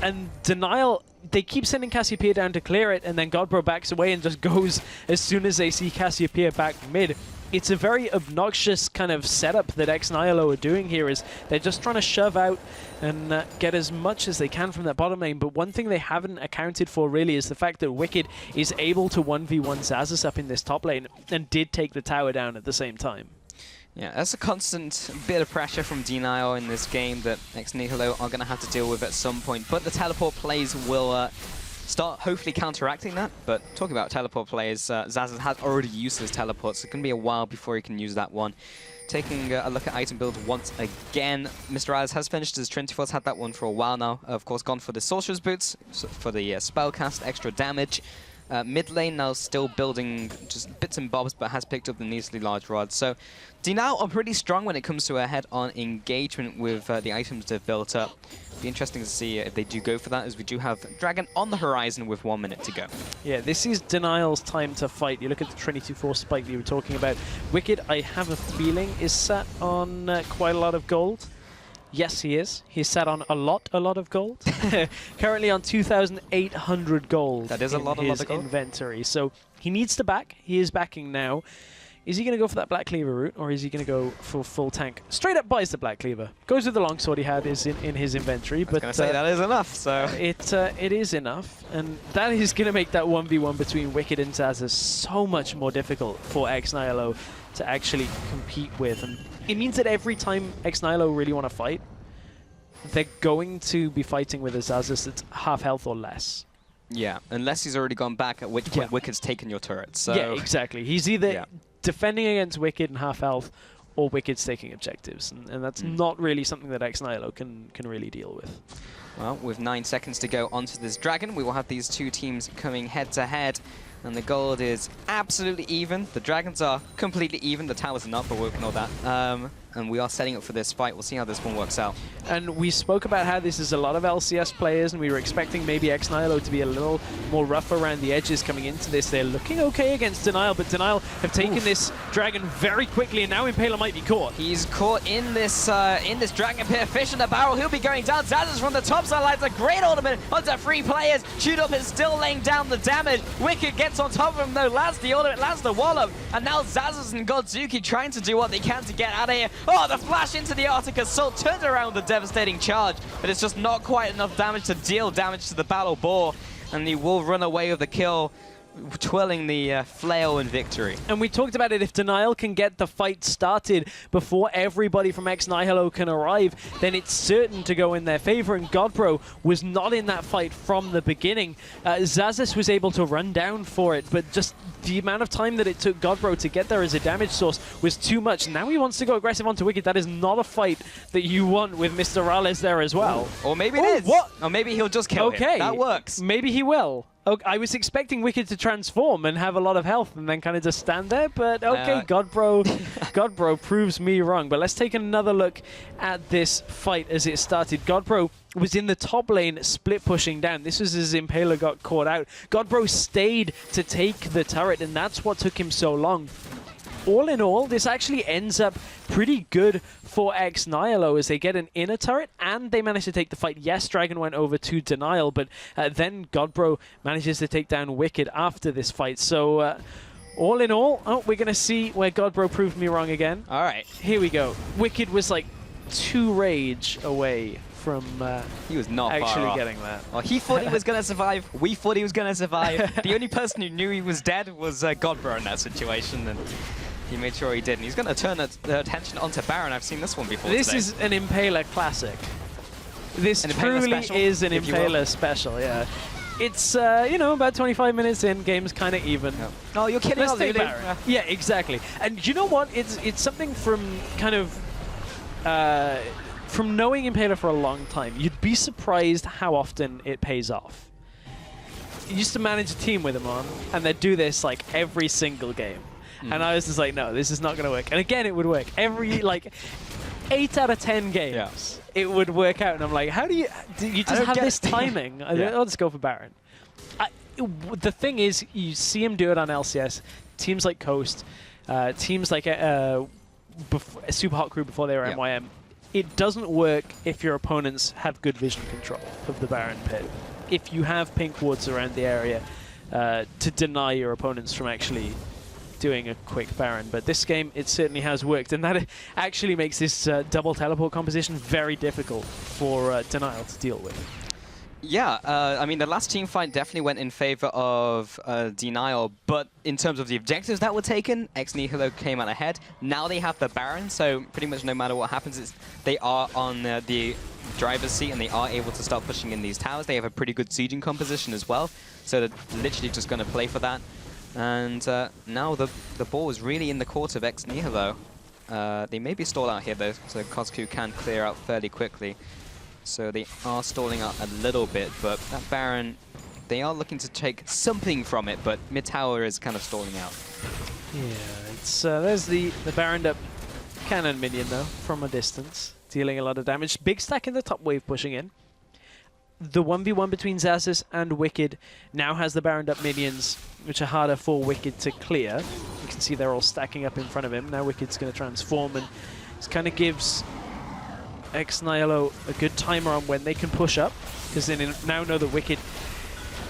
And Denial, they keep sending Cassiopeia down to clear it, and then Godbro backs away and just goes as soon as they see Cassiopeia back mid. It's a very obnoxious kind of setup that Nihilo are doing here, is they're just trying to shove out and get as much as they can from that bottom lane. But one thing they haven't accounted for really is the fact that Wicked is able to 1v1 Zazas up in this top lane and did take the tower down at the same time. Yeah, that's a constant bit of pressure from Denial in this game that Nihilo are going to have to deal with at some point. But the teleport plays will start hopefully counteracting that. But talking about teleport plays, Zazas has already used his teleport, so it's going to be a while before he can use that one. Taking a look at item build once again, Mr. Alice has finished his Trinity Force, had that one for a while now. Of course, gone for the Sorcerer's Boots, for the spellcast, extra damage. Mid lane now still building just bits and bobs, but has picked up the needlessly large rods. So Denial are pretty strong when it comes to a head-on engagement with the items they've built up. Be interesting to see if they do go for that, as we do have Dragon on the horizon with 1 minute to go. Yeah, this is Denial's time to fight. You look at the Trinity Force spike that you were talking about. Wicked, I have a feeling, is sat on quite a lot of gold. Yes, he is. He's sat on a lot of gold. Currently on 2,800 gold. That is a lot of gold. Inventory. So he needs to back. He is backing now. Is he going to go for that Black Cleaver route, or is he going to go for full tank? Straight up buys the Black Cleaver. Goes with the longsword he had is in his inventory. I was going to say that is enough. So it is enough, and that is going to make that 1v1 between Wicked and Zazas so much more difficult for Nihilo to actually compete with. And it means that every time Nihilo really want to fight, they're going to be fighting with a Zazas that's half health or less. Yeah, unless he's already gone back, at which point Wicked's taken your turret. So yeah, exactly. He's either defending against Wicked and half health, or Wicked's taking objectives, and that's not really something that Nihilo can really deal with. Well, with 9 seconds to go onto this Dragon, we will have these two teams coming head-to-head. And the gold is absolutely even. The Dragons are completely even. The towers are not, but we'll ignore that. And we are setting up for this fight. We'll see how this one works out. And we spoke about how this is a lot of LCS players, and we were expecting maybe Nihilo to be a little more rough around the edges coming into this. They're looking okay against DNL, but DNL have taken this Dragon very quickly, and now Impaler might be caught. He's caught in this Dragon Pit. Fish in the barrel. He'll be going down. Zazas from the top side lights a great ultimate onto 3 players. Shoot Up is still laying down the damage. Wicked gets on top of him though. Lands the ultimate, lands the wallop, and now Zazas and Godzuki trying to do what they can to get out of here. Oh, the flash into the Arctic Assault turned around the devastating charge, but it's just not quite enough damage to deal damage to the Battle Boar, and he will run away with the kill, twirling the flail in victory. And we talked about it, if DNL can get the fight started before everybody from Nihilo can arrive, then it's certain to go in their favor, and Godbro was not in that fight from the beginning. Zazas was able to run down for it, but just the amount of time that it took Godbro to get there as a damage source was too much. Now he wants to go aggressive onto Wicked. That is not a fight that you want with Mr. Rales there as well. Ooh. Or maybe it is. What? Or maybe he'll just kill him. That works. Maybe he will. Okay, I was expecting Wicked to transform and have a lot of health and then kind of just stand there, but okay, Godbro proves me wrong. But let's take another look at this fight as it started. Godbro was in the top lane, split pushing down. This was as Impaler got caught out. Godbro stayed to take the turret, and that's what took him so long. All in all, this actually ends up pretty good for Nihilo as they get an inner turret and they manage to take the fight. Yes, Dragon went over to Denial, but then Godbro manages to take down Wicked after this fight. So all in all, we're going to see where Godbro proved me wrong again. All right. Here we go. Wicked was like 2 rage away from he was not actually getting that. Well, he thought he was going to survive. We thought he was going to survive. The only person who knew he was dead was Godbro in that situation, and he made sure he did. And he's going to turn attention onto Baron. I've seen this one before. This today. is an Impaler classic. This truly is an Impaler special, yeah. It's, you know, about 25 minutes in, game's kind of even. Yeah. Oh, you're kidding. Let's take Baron. Yeah, exactly. And you know what? It's something from kind of... from knowing Impaler for a long time, you'd be surprised how often it pays off. You used to manage a team with him on, and they'd do this like every single game. And I was just like, no, this is not going to work. And again, it would work. Every, like, 8 out of 10 games, it would work out. And I'm like, how do you just have this timing? I'll just go for Baron. The thing is, you see him do it on LCS. Teams like Coast, teams like Super Hot Crew before they were MYM. It doesn't work if your opponents have good vision control of the Baron pit. If you have pink wards around the area to deny your opponents from actually doing a quick Baron. But this game, it certainly has worked, and that actually makes this double teleport composition very difficult for Denial to deal with. Yeah, I mean, the last team fight definitely went in favor of Denial, but in terms of the objectives that were taken, Nihilo came out ahead. Now they have the Baron, so pretty much no matter what happens, they are on the driver's seat and they are able to start pushing in these towers. They have a pretty good sieging composition as well, so they're literally just going to play for that. And now the ball is really in the court of Nihilo. They may be stalled out here though, so Coscu can clear out fairly quickly. So they are stalling out a little bit, but that Baron, they are looking to take something from it, but mid tower is kind of stalling out. Yeah, it's there's the Baroned up cannon minion though, from a distance, dealing a lot of damage. Big stack in the top wave pushing in. The 1v1 between Zazas and Wicked now has the Baroned up minions, which are harder for Wicked to clear. You can see they're all stacking up in front of him. Now Wicked's going to transform, and this kind of gives Nihilo a good timer on when they can push up, because they now know that Wicked,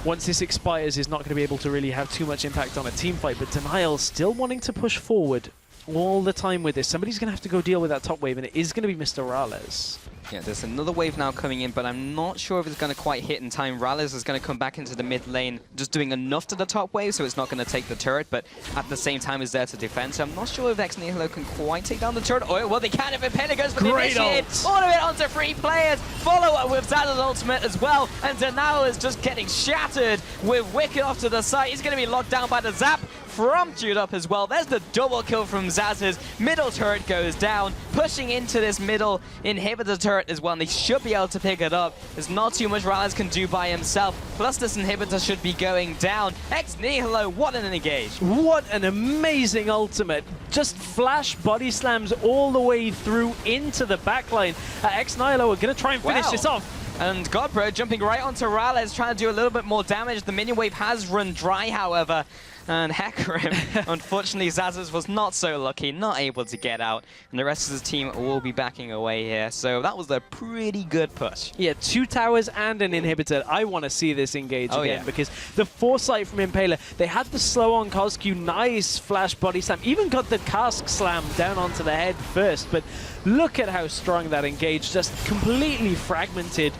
once this expires, is not going to be able to really have too much impact on a team fight. But Denial still wanting to push forward all the time with this. Somebody's going to have to go deal with that top wave, and it is going to be Mr. Rales. Yeah, there's another wave now coming in, but I'm not sure if it's going to quite hit in time. Rallis is going to come back into the mid lane, just doing enough to the top wave, so it's not going to take the turret, but at the same time is there to defend. So I'm not sure if Nihilo can quite take down the turret. Oh, well, they can if Impala goes for the initiate. All of it onto 3 players. Follow up with Zaz's ultimate as well, and DNL is just getting shattered with Wicked off to the side. He's going to be locked down by the zap from Queued Up as well. There's the double kill from Zaz's. Middle turret goes down, pushing into this middle inhibitor turret as well, and they should be able to pick it up. There's not too much Rallis can do by himself, plus this inhibitor should be going down. Nihilo, what an engage. What an amazing ultimate. Just flash body slams all the way through into the backline. Nihilo are going to try and finish this off. And Godbro jumping right onto Rallis, trying to do a little bit more damage. The minion wave has run dry, however. And Hecarim, unfortunately, Zaz's was not so lucky, not able to get out. And the rest of his team will be backing away here. So that was a pretty good push. Yeah, 2 towers and an inhibitor. I want to see this engage again because the foresight from Impala, they had the slow on Cosq, nice flash body slam, even got the cask slam down onto the head first. But look at how strong that engage, just completely fragmented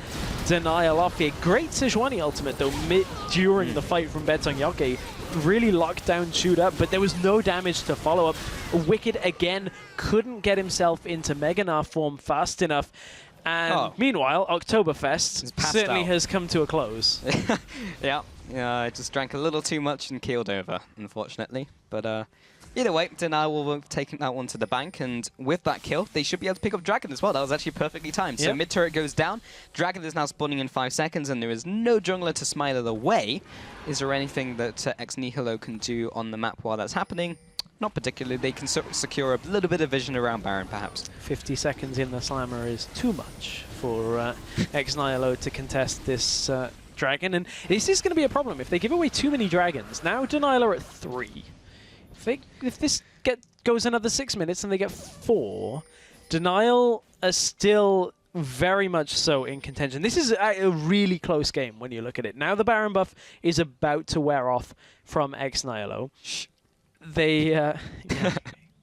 Denial off here. Great Sejuani ultimate though, during the fight from Betong Yoke. Really locked down Queued Up, but there was no damage to follow up. Wicked again couldn't get himself into Meganar form fast enough. And meanwhile, Oktoberfest certainly has come to a close. Yeah, I just drank a little too much and keeled over, unfortunately. But either way, DNL will have taken that one to the bank, and with that kill, they should be able to pick up Dragon as well. That was actually perfectly timed. So mid-turret goes down, Dragon is now spawning in 5 seconds, and there is no jungler to smite it away. Is there anything that Nihilo can do on the map while that's happening? Not particularly. They can secure a little bit of vision around Baron, perhaps. 50 seconds in the Slammer is too much for Nihilo to contest this Dragon, and this is going to be a problem if they give away too many Dragons. Now DNL are at 3. If this goes another 6 minutes and they get 4, DNL are still very much so in contention. This is a really close game when you look at it. Now the Baron buff is about to wear off from Nihilo. They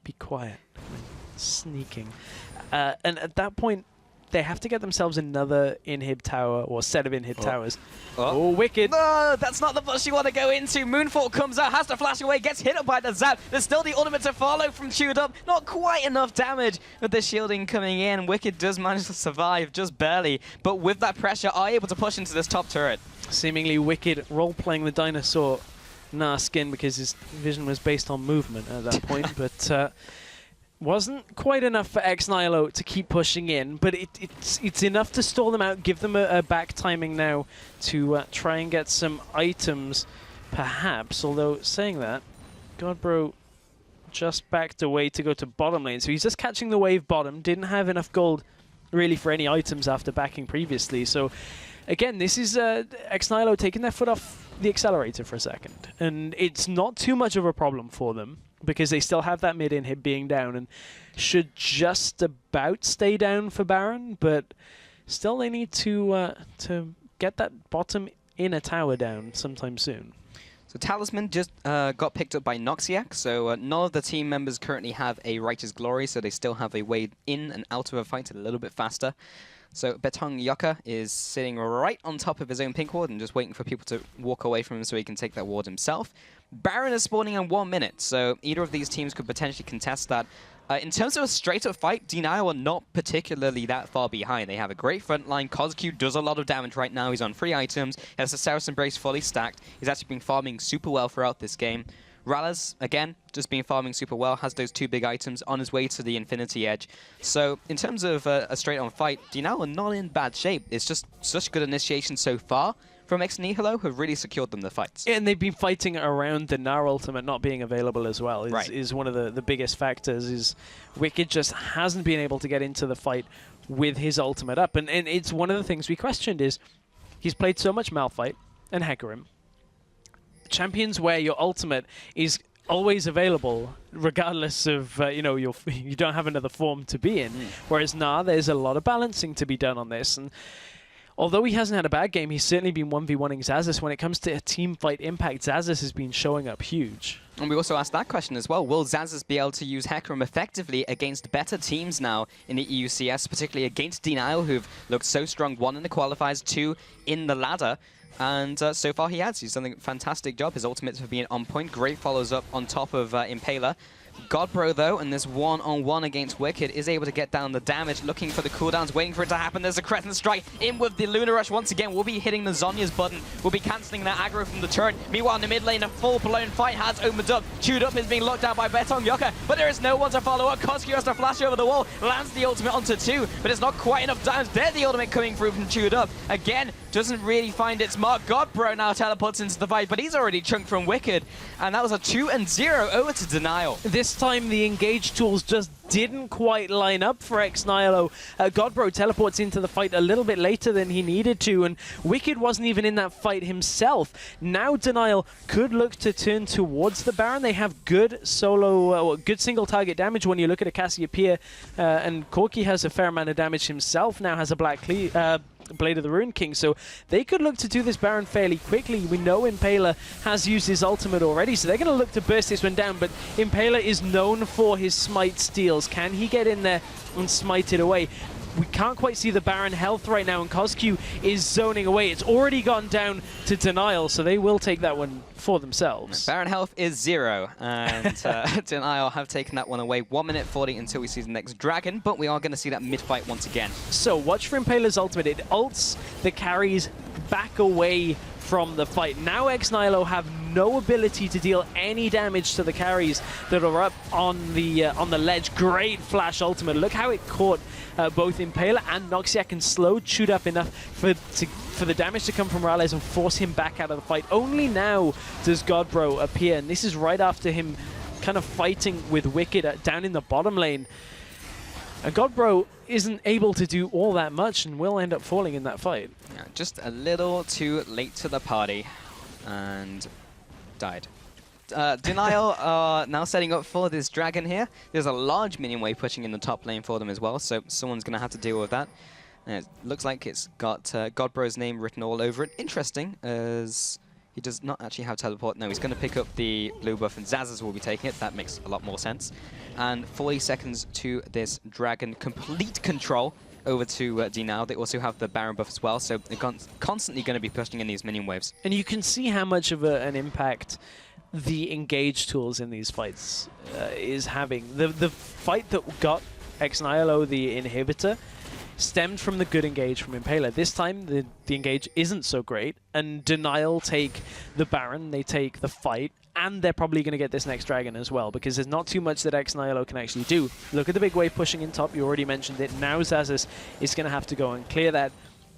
be quiet, sneaking, and at that point they have to get themselves another inhib tower or set of inhib towers. Oh, Wicked. No, that's not the bush you want to go into. Moonfall comes out, has to flash away, gets hit up by the zap. There's still the ultimate to follow from Queued Up. Not quite enough damage with the shielding coming in. Wicked does manage to survive, just barely. But with that pressure, are able to push into this top turret. Seemingly Wicked role-playing the dinosaur skin because his vision was based on movement at that point. But wasn't quite enough for Nihilo to keep pushing in, but it's enough to stall them out, give them a back timing now to try and get some items, perhaps. Although, saying that, Godbro just backed away to go to bottom lane, so he's just catching the wave bottom, didn't have enough gold really for any items after backing previously. So, again, this is Nihilo taking their foot off the accelerator for a second, and it's not too much of a problem for them, because they still have that mid inhib being down and should just about stay down for Baron, but still they need to get that bottom inner tower down sometime soon. So Talisman just got picked up by Noxiac, so none of the team members currently have a Righteous Glory, so they still have a way in and out of a fight a little bit faster. So Betong Yoka is sitting right on top of his own pink ward and just waiting for people to walk away from him so he can take that ward himself. Baron is spawning in 1 minute, so either of these teams could potentially contest that. In terms of a straight-up fight, DNL are not particularly that far behind. They have a great front line. Cosq does a lot of damage right now. He's on 3 items. He has the Saracen Brace fully stacked. He's actually been farming super well throughout this game. Rallis, again, just been farming super well, has those 2 big items on his way to the Infinity Edge. So, in terms of a straight-on fight, DNL are not in bad shape. It's just such good initiation so far from Nihilo, who have really secured them the fights. Yeah, and they've been fighting around the Gnar ultimate not being available as well, is one of the biggest factors. Is Wicked just hasn't been able to get into the fight with his ultimate up. And it's one of the things we questioned is, he's played so much Malphite and Hecarim. Champions where your ultimate is always available, regardless of, you don't have another form to be in. Whereas Gnar, there's a lot of balancing to be done on this. And although he hasn't had a bad game, he's certainly been 1v1ing Xaxis. When it comes to a team fight impact, Xaxis has been showing up huge. And we also asked that question as well. Will Xaxus be able to use Hecarim effectively against better teams now in the EUCS, particularly against DNL, who've looked so strong, 1 in the qualifiers, 2 in the ladder? And so far he has. He's done a fantastic job. His ultimates have been on point. Great follows up on top of Impaler. Godbro, though, and this one-on-one against Wicked, is able to get down the damage, looking for the cooldowns, waiting for it to happen. There's a Crescent Strike in with the Lunar Rush once again. We'll be hitting the Zhonya's button. We'll be cancelling that aggro from the turret. Meanwhile, in the mid lane, a full-blown fight has opened up. Chewed Up is being locked down by Betong Yoka, but there is no one to follow up. Koskyu has to flash over the wall, lands the ultimate onto 2, but it's not quite enough damage. There's the ultimate coming through from Chewed Up. Again, doesn't really find its mark. Godbro now teleports into the fight, but he's already chunked from Wicked, and that was a 2-0 over to Denial. This time the engage tools just didn't quite line up for Nihilo. Godbro teleports into the fight a little bit later than he needed to, and Wicked wasn't even in that fight himself. Now Denial could look to turn towards the Baron. They have good solo, good single target damage when you look at a Cassiopeia, and Corki has a fair amount of damage himself, now has a Black Blade of the Rune King, so they could look to do this Baron fairly quickly. We know Impaler has used his ultimate already, so they're going to look to burst this one down, but Impaler is known for his smite steals. Can he get in there and smite it away? We can't quite see the Baron health right now, and Koskyu is zoning away. It's already gone down to Denial, so they will take that one for themselves. Baron health is 0, and Denial have taken that one away. 1 minute 40 until we see the next dragon, but we are going to see that mid-fight once again. So watch for Impaler's ultimate. It ults the carries back away from the fight. Now Nihilo have no ability to deal any damage to the carries that are up on the ledge. Great flash ultimate. Look how it caught both Impaler and Noxiac and slowed Chewed Up enough for the damage to come from Rales and force him back out of the fight. Only now does Godbro appear, and this is right after him kind of fighting with Wicked down in the bottom lane. And Godbro isn't able to do all that much and will end up falling in that fight. Yeah, just a little too late to the party and died. Denial are now setting up for this dragon here. There's a large minion wave pushing in the top lane for them as well, so someone's going to have to deal with that. And it looks like it's got Godbro's name written all over it. Interesting, as he does not actually have teleport. No, he's going to pick up the blue buff, and Xaxus will be taking it. That makes a lot more sense. And 40 seconds to this dragon. Complete control over to DNL. They also have the Baron buff as well, so they're constantly going to be pushing in these minion waves. And you can see how much of an impact the engage tools in these fights is having. The fight that got Nihilo the inhibitor stemmed from the good engage from Impaler. This time, the engage isn't so great, and Denial take the Baron, they take the fight, and they're probably going to get this next dragon as well, because there's not too much that Nihilo can actually do. Look at the big wave pushing in top, you already mentioned it. Now Xaxus is going to have to go and clear that.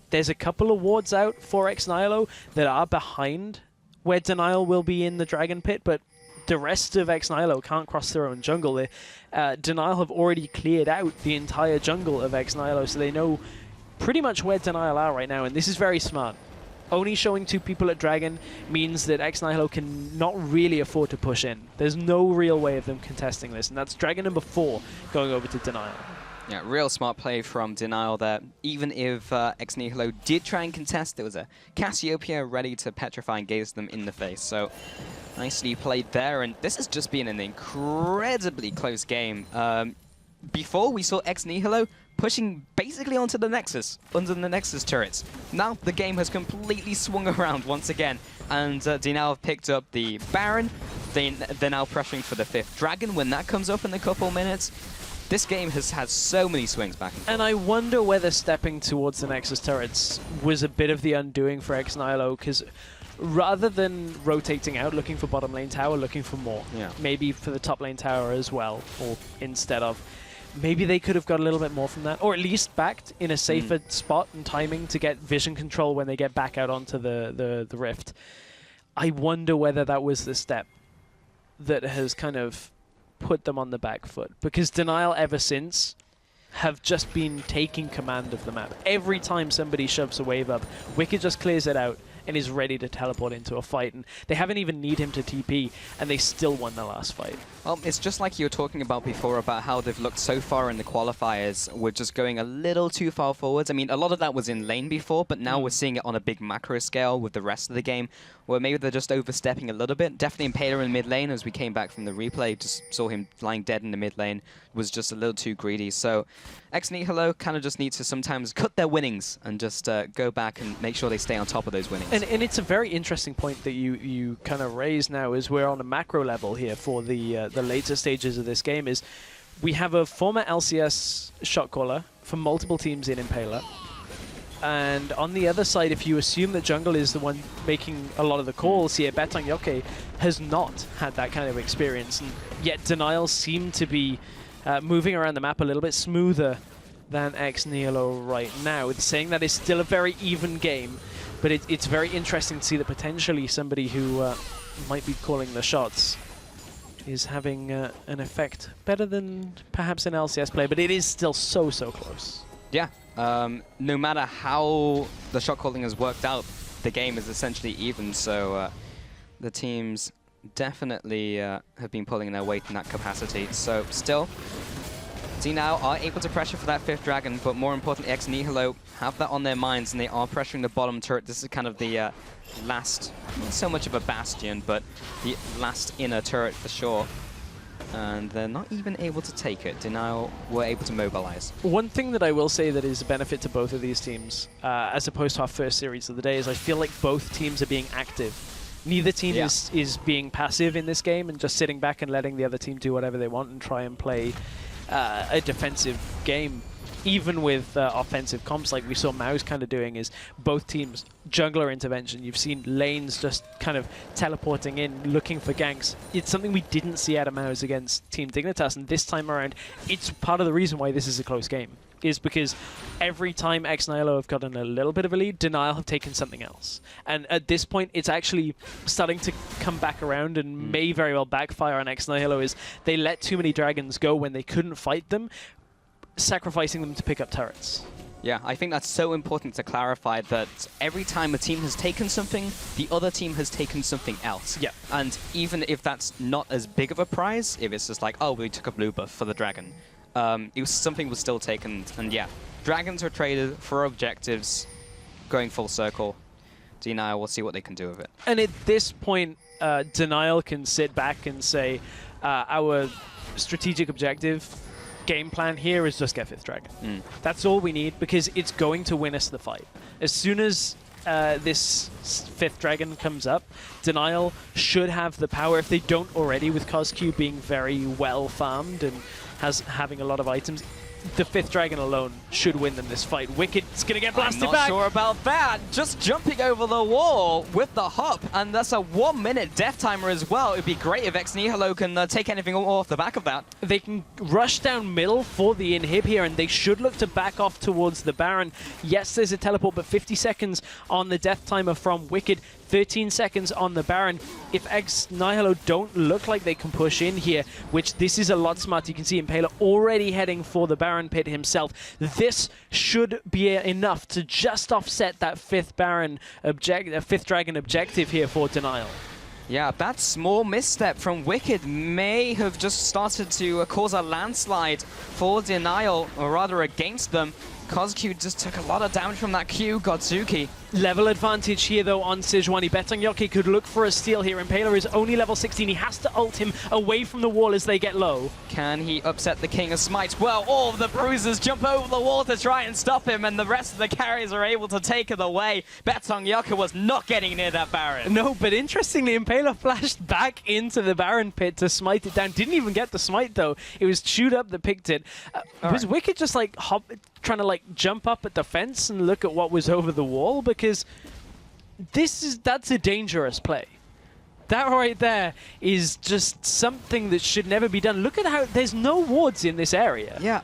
There's a couple of wards out for Nihilo that are behind where Denial will be in the dragon pit, but the rest of Nihilo can't cross their own jungle. Denial have already cleared out the entire jungle of Nihilo, so they know pretty much where Denial are right now, and this is very smart. Only showing 2 people at dragon means that Nihilo can not really afford to push in. There's no real way of them contesting this, and that's dragon number 4 going over to Denial. Yeah, real smart play from Denial there. Even if Nihilo did try and contest, there was a Cassiopeia ready to petrify and gaze them in the face. So nicely played there, and this has just been an incredibly close game. Before, we saw Nihilo pushing basically onto the Nexus, under the Nexus turrets. Now the game has completely swung around once again, and DNL have picked up the Baron. They're now pressuring for the 5th Dragon. When that comes up in a couple minutes, this game has had so many swings back and forth. And I wonder whether stepping towards the Nexus turrets was a bit of the undoing for Nihilo, because rather than rotating out, looking for bottom lane tower, looking for more, maybe for the top lane tower as well, or instead of, maybe they could have got a little bit more from that, or at least backed in a safer spot and timing to get vision control when they get back out onto the Rift. I wonder whether that was the step that has kind of put them on the back foot, because Denial ever since have just been taking command of the map. Every time somebody shoves a wave up, Wicked just clears it out, and is ready to teleport into a fight. And they haven't even need him to TP, and they still won the last fight. Well, it's just like you were talking about before about how they've looked so far in the qualifiers. We're just going a little too far forwards. I mean, a lot of that was in lane before, but now we're seeing it on a big macro scale with the rest of the game, where maybe they're just overstepping a little bit. Definitely Impaler in mid lane, as we came back from the replay, just saw him lying dead in the mid lane, was just a little too greedy. So Nihilo kind of just need to sometimes cut their winnings and just go back and make sure they stay on top of those winnings. And it's a very interesting point that you kind of raise now, is we're on a macro level here for the later stages of this game. Is we have a former LCS shot caller for multiple teams in Impaler. And on the other side, if you assume that jungle is the one making a lot of the calls here, Betong Yoke has not had that kind of experience. And yet Denial seem to be moving around the map a little bit smoother than Nihilo right now. It's saying that it's still a very even game, but it's very interesting to see that potentially somebody who might be calling the shots is having an effect better than perhaps an LCS player, but it is still so close. Yeah, no matter how the shot calling has worked out, the game is essentially even, so the teams definitely have been pulling their weight in that capacity. So still, DNL are able to pressure for that 5th dragon, but more importantly, Nihilo have that on their minds, and they are pressuring the bottom turret. This is kind of the last, not so much of a bastion, but the last inner turret for sure. And they're not even able to take it. Denial were able to mobilize. One thing that I will say that is a benefit to both of these teams, as opposed to our first series of the day, is I feel like both teams are being active. Neither team is being passive in this game and just sitting back and letting the other team do whatever they want and try and play a defensive game. Even with offensive comps like we saw Maus kind of doing, is both teams jungler intervention. You've seen lanes just kind of teleporting in, looking for ganks. It's something we didn't see out of Maus against Team Dignitas, and this time around, it's part of the reason why this is a close game, is because every time Nihilo have gotten a little bit of a lead, Denial have taken something else. And at this point, it's actually starting to come back around and may very well backfire on Nihilo, is they let too many dragons go when they couldn't fight them, sacrificing them to pick up turrets. Yeah, I think that's so important to clarify that every time a team has taken something, the other team has taken something else. Yeah. And even if that's not as big of a prize, if it's just like, oh, we took a blue buff for the dragon, something was still taken. And yeah, dragons are traded for objectives, going full circle. Denial will see what they can do with it. And at this point, Denial can sit back and say, our strategic objective game plan here is just get 5th dragon. That's all we need, because it's going to win us the fight. As soon as this 5th dragon comes up, Denial should have the power, if they don't already, with CosQ being very well farmed and having a lot of items. The 5th dragon alone should win them this fight. Wicked's gonna get blasted back. I'm not sure about that. Just jumping over the wall with the hop, and that's a 1-minute death timer as well. It'd be great if Nihilo can take anything off the back of that. They can rush down middle for the inhib here, and they should look to back off towards the Baron. Yes, there's a teleport, but 50 seconds on the death timer from Wicked. 13 seconds on the Baron. If Nihilo don't look like they can push in here, which this is a lot smarter. You can see Impaler already heading for the Baron pit himself. This should be enough to just offset that 5th dragon objective here for Denial. Yeah, that small misstep from Wicked may have just started to cause a landslide for Denial, or rather against them. CosQ just took a lot of damage from that Q, Godzuki. Level advantage here, though, on Sejuani. Betong Yoke could look for a steal here. Impaler is only level 16. He has to ult him away from the wall as they get low. Can he upset the King of Smites? Well, all of the bruisers jump over the wall to try and stop him, and the rest of the carriers are able to take it away. Betong Yoke was not getting near that Baron. No, but interestingly, Impaler flashed back into the Baron pit to smite it down. Didn't even get the smite, though. It was chewed up that picked it. Was Wicked just, like, trying to, like, jump up at the fence and look at what was over the wall? Because that's a dangerous play. That right there is just something that should never be done. Look at how there's no wards in this area. Yeah,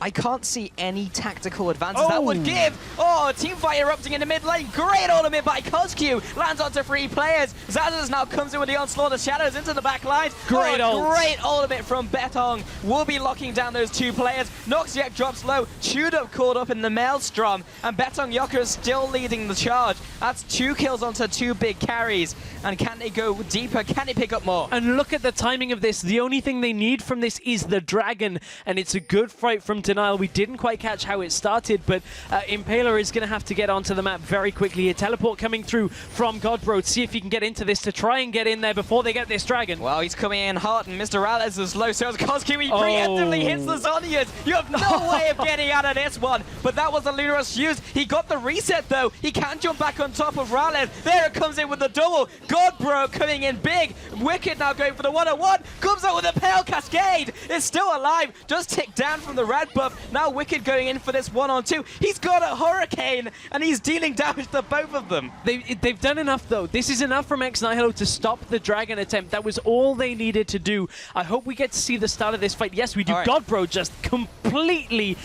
I can't see any tactical advantage that would give. Oh, teamfight erupting in the mid lane. Great ultimate by CosQ. Lands onto 3 players. Zazas now comes in with the onslaught of shadows into the back line. Great ultimate from Betong. Will be locking down those 2 players. Noxiac drops low. Chewed up, caught up in the maelstrom. And Betong Yoka is still leading the charge. That's 2 kills onto 2 big carries. And can they go deeper? Can they pick up more? And look at the timing of this. The only thing they need from this is the dragon, and it's a good fight from Denial. We didn't quite catch how it started, but Impaler is going to have to get onto the map very quickly. A teleport coming through from Godbro. See if he can get into this to try and get in there before they get this dragon. Well, he's coming in hard, and Mr. Rales is low, so Koski, he preemptively hits the Zonias. You have no way of getting out of this one, but that was the Lunaros used. He got the reset, though. He can't jump back on top of Rales. There it comes in with the double. Godbro coming in big. Wicked now going for the 1-on-1. Comes out with a Pale Cascade. It's still alive. Just ticked down from the red buff. Now Wicked going in for this 1-on-2. He's got a Hurricane, and he's dealing damage to both of them. They've done enough, though. This is enough from Nihilo to stop the dragon attempt. That was all they needed to do. I hope we get to see the start of this fight. Yes, we do. Right. Godbro just completely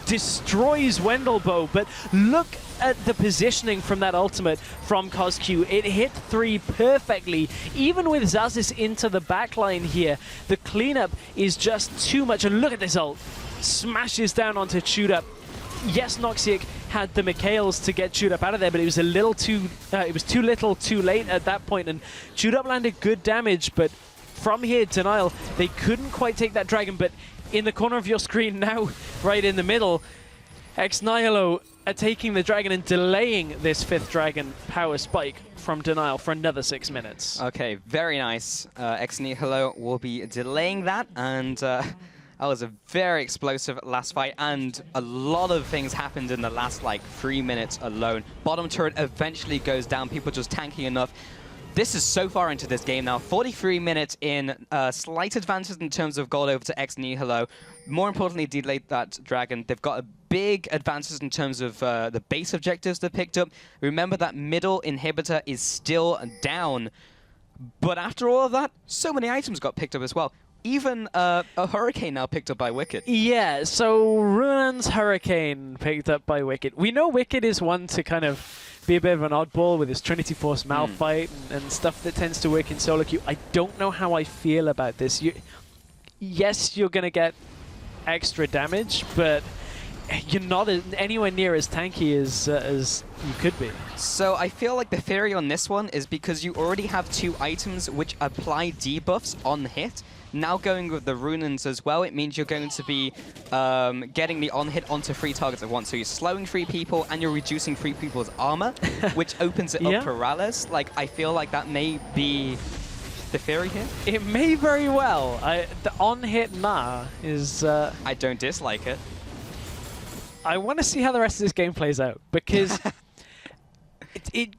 destroys Wendelbo, but look at the positioning from that ultimate from CosQ. It hit 3 perfectly. Even with Zazis into the backline here, the cleanup is just too much. And look at this ult. Smashes down onto Chewdup. Yes, Noxic had the Mikhails to get Chewdup out of there, but it was a little too too little too late at that point, and Chewdup landed good damage, but from here, Denial, they couldn't quite take that dragon. But in the corner of your screen now, right in the middle, Nihilo are taking the dragon and delaying this 5th dragon power spike from Denial for another 6 minutes. Okay, very nice. Nihilo will be delaying that, and that was a very explosive last fight, and a lot of things happened in the last, like, 3 minutes alone. Bottom turret eventually goes down, people just tanking enough. This is so far into this game now. 43 minutes in, slight advances in terms of gold over to Nihilo. More importantly, delayed that dragon. They've got a big advances in terms of the base objectives they picked up. Remember that middle inhibitor is still down. But after all of that, so many items got picked up as well. Even a Hurricane now picked up by Wicked. Yeah, so Runan's Hurricane picked up by Wicked. We know Wicked is one to kind of be a bit of an oddball with his Trinity Force Malphite and stuff that tends to work in solo queue. I don't know how I feel about this. Yes, you're going to get extra damage, but you're not anywhere near as tanky as you could be. So I feel like the theory on this one is because you already have 2 items which apply debuffs on hit. Now going with the Runans as well, it means you're going to be getting the on-hit onto 3 targets at once. So you're slowing 3 people and you're reducing 3 people's armor, which opens it up for Rales. Like, I feel like that may be the theory here. It may very well. The on-hit is... I don't dislike it. I want to see how the rest of this game plays out, because it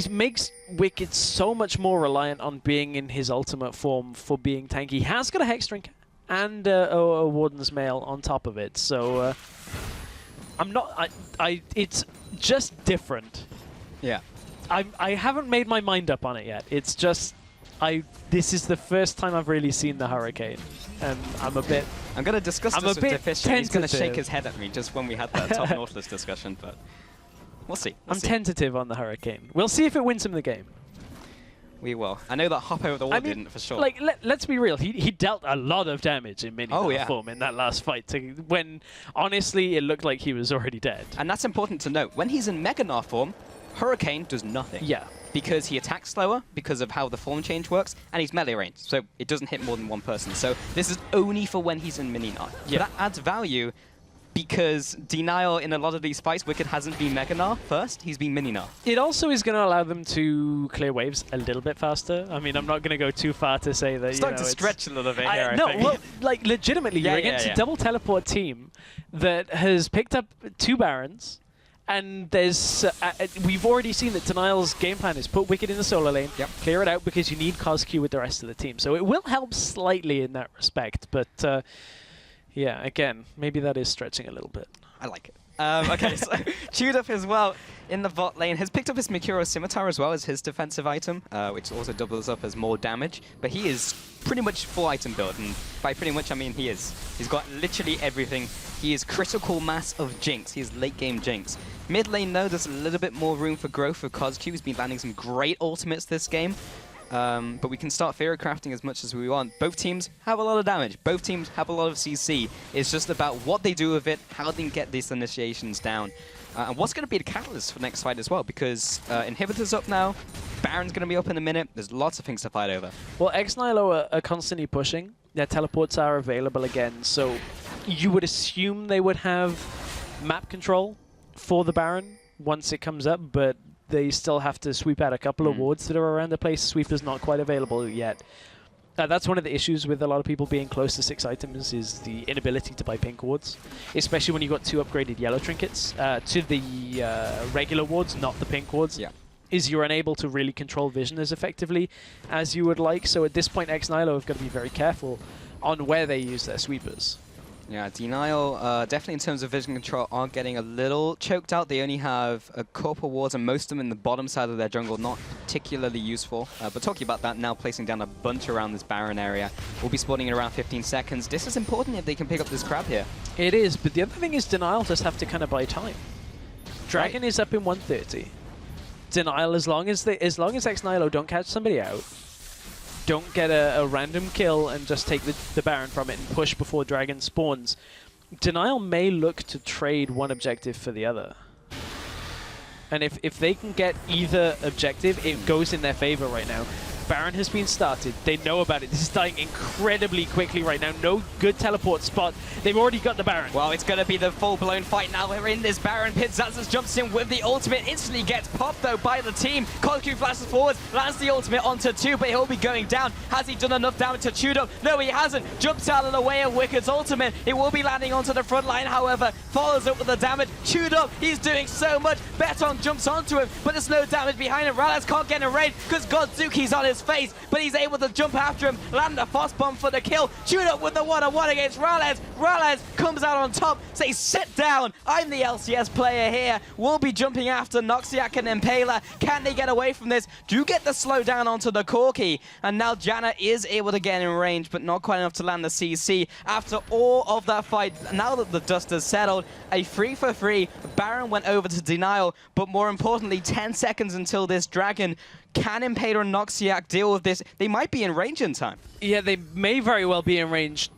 makes Wicked so much more reliant on being in his ultimate form for being tanky. He has got a Hex Drink and a Warden's Mail on top of it, so I'm not... it's just different. Yeah. I haven't made my mind up on it yet. It's just... this is the first time I've really seen the Hurricane, and I'm a bit... I'm going to discuss this with Deficient. He's going to shake his head at me just when we had that top Nautilus discussion, but we'll see. I'm tentative on the Hurricane. We'll see if it wins him the game. We will. I know that hop over the wall didn't, for sure. Like, let's be real. He dealt a lot of damage in mini form in that last fight, when, honestly, it looked like he was already dead. And that's important to note. When he's in Mega Gnar form, Hurricane does nothing. Yeah. Because he attacks slower, because of how the form change works, and he's melee range, so it doesn't hit more than 1 person. So this is only for when he's in Mini Gnar. Yeah. But that adds value because Denial in a lot of these fights, Wicked hasn't been Mega Gnar first, he's been Mini Gnar. It also is going to allow them to clear waves a little bit faster. I mean, I'm not going to go too far to say that, Starting to stretch a little bit here, I no, think. well, like, legitimately, you're against a double teleport team that has picked up 2 Barons. And there's, we've already seen that Denial's game plan is put Wicked in the solo lane, clear it out because you need CosQ with the rest of the team. So it will help slightly in that respect, but yeah, again, maybe that is stretching a little bit. I like it. Okay, so Chewdup as well in the bot lane has picked up his Mikuro Scimitar as well as his defensive item, which also doubles up as more damage. But he is pretty much full item build, and by pretty much I mean he is. He's got literally everything. He is critical mass of Jinx. He is late game Jinx. Mid lane though, there's a little bit more room for growth for CosQ. He's been landing some great ultimates this game. But we can start theory crafting as much as we want. Both teams have a lot of damage. Both teams have a lot of CC. It's just about what they do with it, how they can get these initiations down. And what's going to be the catalyst for next fight as well? Because Inhibitor's up now, Baron's going to be up in a minute. There's lots of things to fight over. Well, Nihilo are constantly pushing. Their teleports are available again, so you would assume they would have map control for the Baron once it comes up, but they still have to sweep out a couple of wards that are around the place. Sweeper's not quite available yet. That's one of the issues with a lot of people being close to 6 items, is the inability to buy pink wards, especially when you've got 2 upgraded yellow trinkets to the regular wards, not the pink wards. Yeah. Is you're unable to really control vision as effectively as you would like. So at this point, Nihilo have got to be very careful on where they use their sweepers. Yeah, DNL, definitely in terms of vision control, are getting a little choked out. They only have a couple wards, and most of them in the bottom side of their jungle, not particularly useful. But talking about that now, placing down a bunch around this Baron area. We'll be spawning in around 15 seconds. This is important if they can pick up this crab here. It is, but the other thing is Denial just have to kind of buy time. Dragon is up in 130. Denial, as long as Nihilo don't catch somebody out, don't get a random kill and just take the Baron from it and push before Dragon spawns, Denial may look to trade one objective for the other. And if they can get either objective, it goes in their favor right now. Baron has been started. They know about it. This is dying incredibly quickly right now. No good teleport spot. They've already got the Baron. Well, it's going to be the full-blown fight now. We're in this Baron pit. Zazas jumps in with the ultimate. Instantly gets popped, though, by the team. Koku flashes forward, lands the ultimate onto 2, but he'll be going down. Has he done enough damage to Tudor? No, he hasn't. Jumps out of the way of Wicked's ultimate. It will be landing onto the front line, however. Follows up with the damage. Tudor, he's doing so much. Beton jumps onto him, but there's no damage behind him. Ralaz can't get in range because Godzuki's on his face, but he's able to jump after him, land a fast bomb for the kill. Tudor with the 1-on-1 against Ralaz. Ralaz comes out on top, says, sit down, I'm the LCS player here. We'll be jumping after Noxiac and Impaler. Can they get away from this? Do get the slowdown onto the Corki, and now Janna is able to get in range, but not quite enough to land the CC. After all of that fight, now that the dust has settled, a 3-for-3, Baron went over to Denial, but more importantly, 10 seconds until this Dragon. Can Impaler and Noxiac deal with this? They might be in range in time. Yeah, they may very well be in range.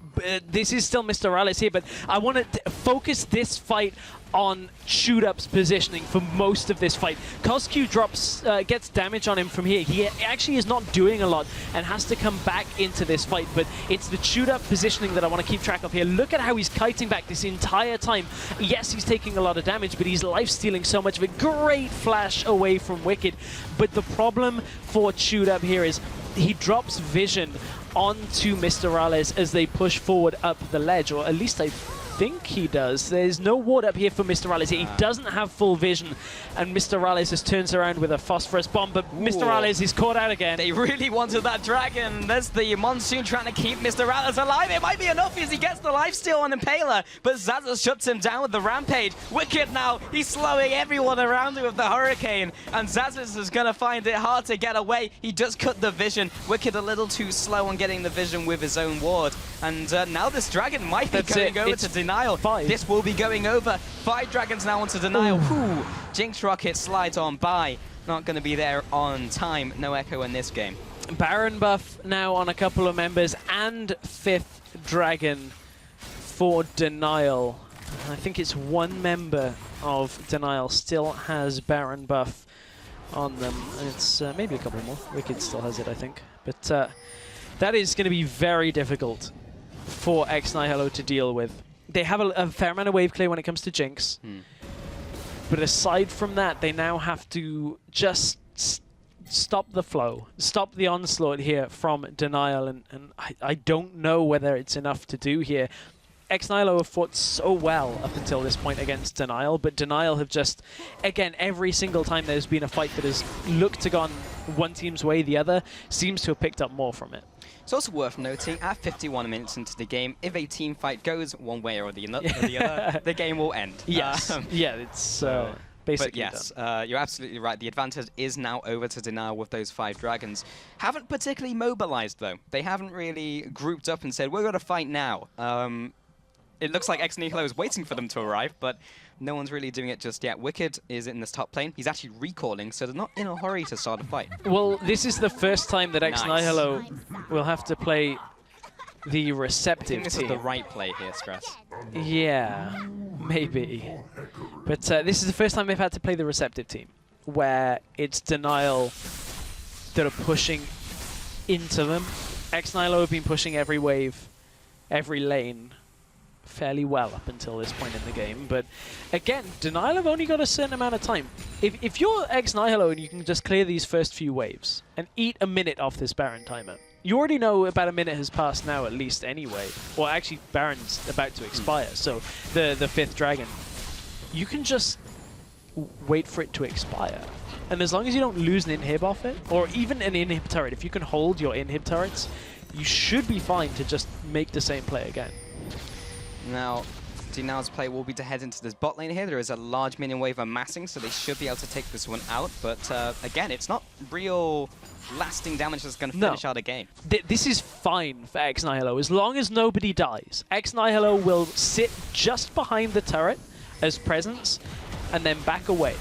This is still Mr. Rallis here, but I want to focus this fight on Shoot-Up's positioning for most of this fight. Cosq gets damage on him from here. He actually is not doing a lot and has to come back into this fight, but it's the Shoot-Up positioning that I want to keep track of here. Look at how he's kiting back this entire time. Yes, he's taking a lot of damage, but he's life-stealing so much of it. Great flash away from Wicked, but the problem for Shoot-Up here is he drops vision onto Mr. Rallis as they push forward up the ledge, or at least I think he does. There's no ward up here for Mr. Rallis. He doesn't have full vision, and Mr. Rallis just turns around with a phosphorus bomb, but Mr. Rallis is caught out again. They really wanted that Dragon. There's the Monsoon trying to keep Mr. Rallis alive. It might be enough as he gets the lifesteal on Impaler, but Zazas shuts him down with the Rampage. Wicked now, he's slowing everyone around him with the Hurricane, and Zazas is going to find it hard to get away. He does cut the vision. Wicked a little too slow on getting the vision with his own ward, and now this Dragon might be going over to Denial. 5. This will be going over. 5 Dragons now onto Denial. Ooh. Jinx Rocket slides on by. Not going to be there on time. No echo in this game. Baron buff now on a couple of members, and 5th Dragon for Denial. I think it's 1 member of Denial still has Baron buff on them. It's maybe a couple more. Wicked still has it, I think. But that is going to be very difficult for Nihilo to deal with. They have a fair amount of wave clear when it comes to Jinx. But aside from that, they now have to just stop the flow, stop the onslaught here from Denial, and I don't know whether it's enough to do here. Nihilo have fought so well up until this point against Denial, but Denial have just, again, every single time there's been a fight that has looked to gone one team's way, the other seems to have picked up more from it. It's also worth noting, at 51 minutes into the game, if a team fight goes one way or the other, the game will end. Yes. Yeah, it's basically but yes, done. You're absolutely right. The advantage is now over to Denial with those 5 Dragons. Haven't particularly mobilized, though. They haven't really grouped up and said, we're going to fight now. It looks like Nihilo is waiting for them to arrive, but no one's really doing it just yet. Wicked is in this top lane. He's actually recalling, so they're not in a hurry to start a fight. Well, this is the first time that Nihilo will have to play the receptive I think this team. is the right play here, Stress. Yeah, maybe. But this is the first time they've had to play the receptive team, where it's Denial that are pushing into them. Nihilo have been pushing every wave, every lane fairly well up until this point in the game. But again, Denial have only got a certain amount of time. If you're Nihilo and you can just clear these first few waves and eat a minute off this Baron timer, you already know about a minute has passed now at least anyway. Well, actually, Baron's about to expire, so the 5th dragon. You can just wait for it to expire. And as long as you don't lose an inhib off it, or even an inhib turret, if you can hold your inhib turrets, you should be fine to just make the same play again. Now, DNL's play will be to head into this bot lane here. There is a large minion wave amassing, so they should be able to take this one out. But again, it's not real lasting damage that's going to finish out a game. This is fine for Nihilo. As long as nobody dies, Nihilo will sit just behind the turret as presence, and then back away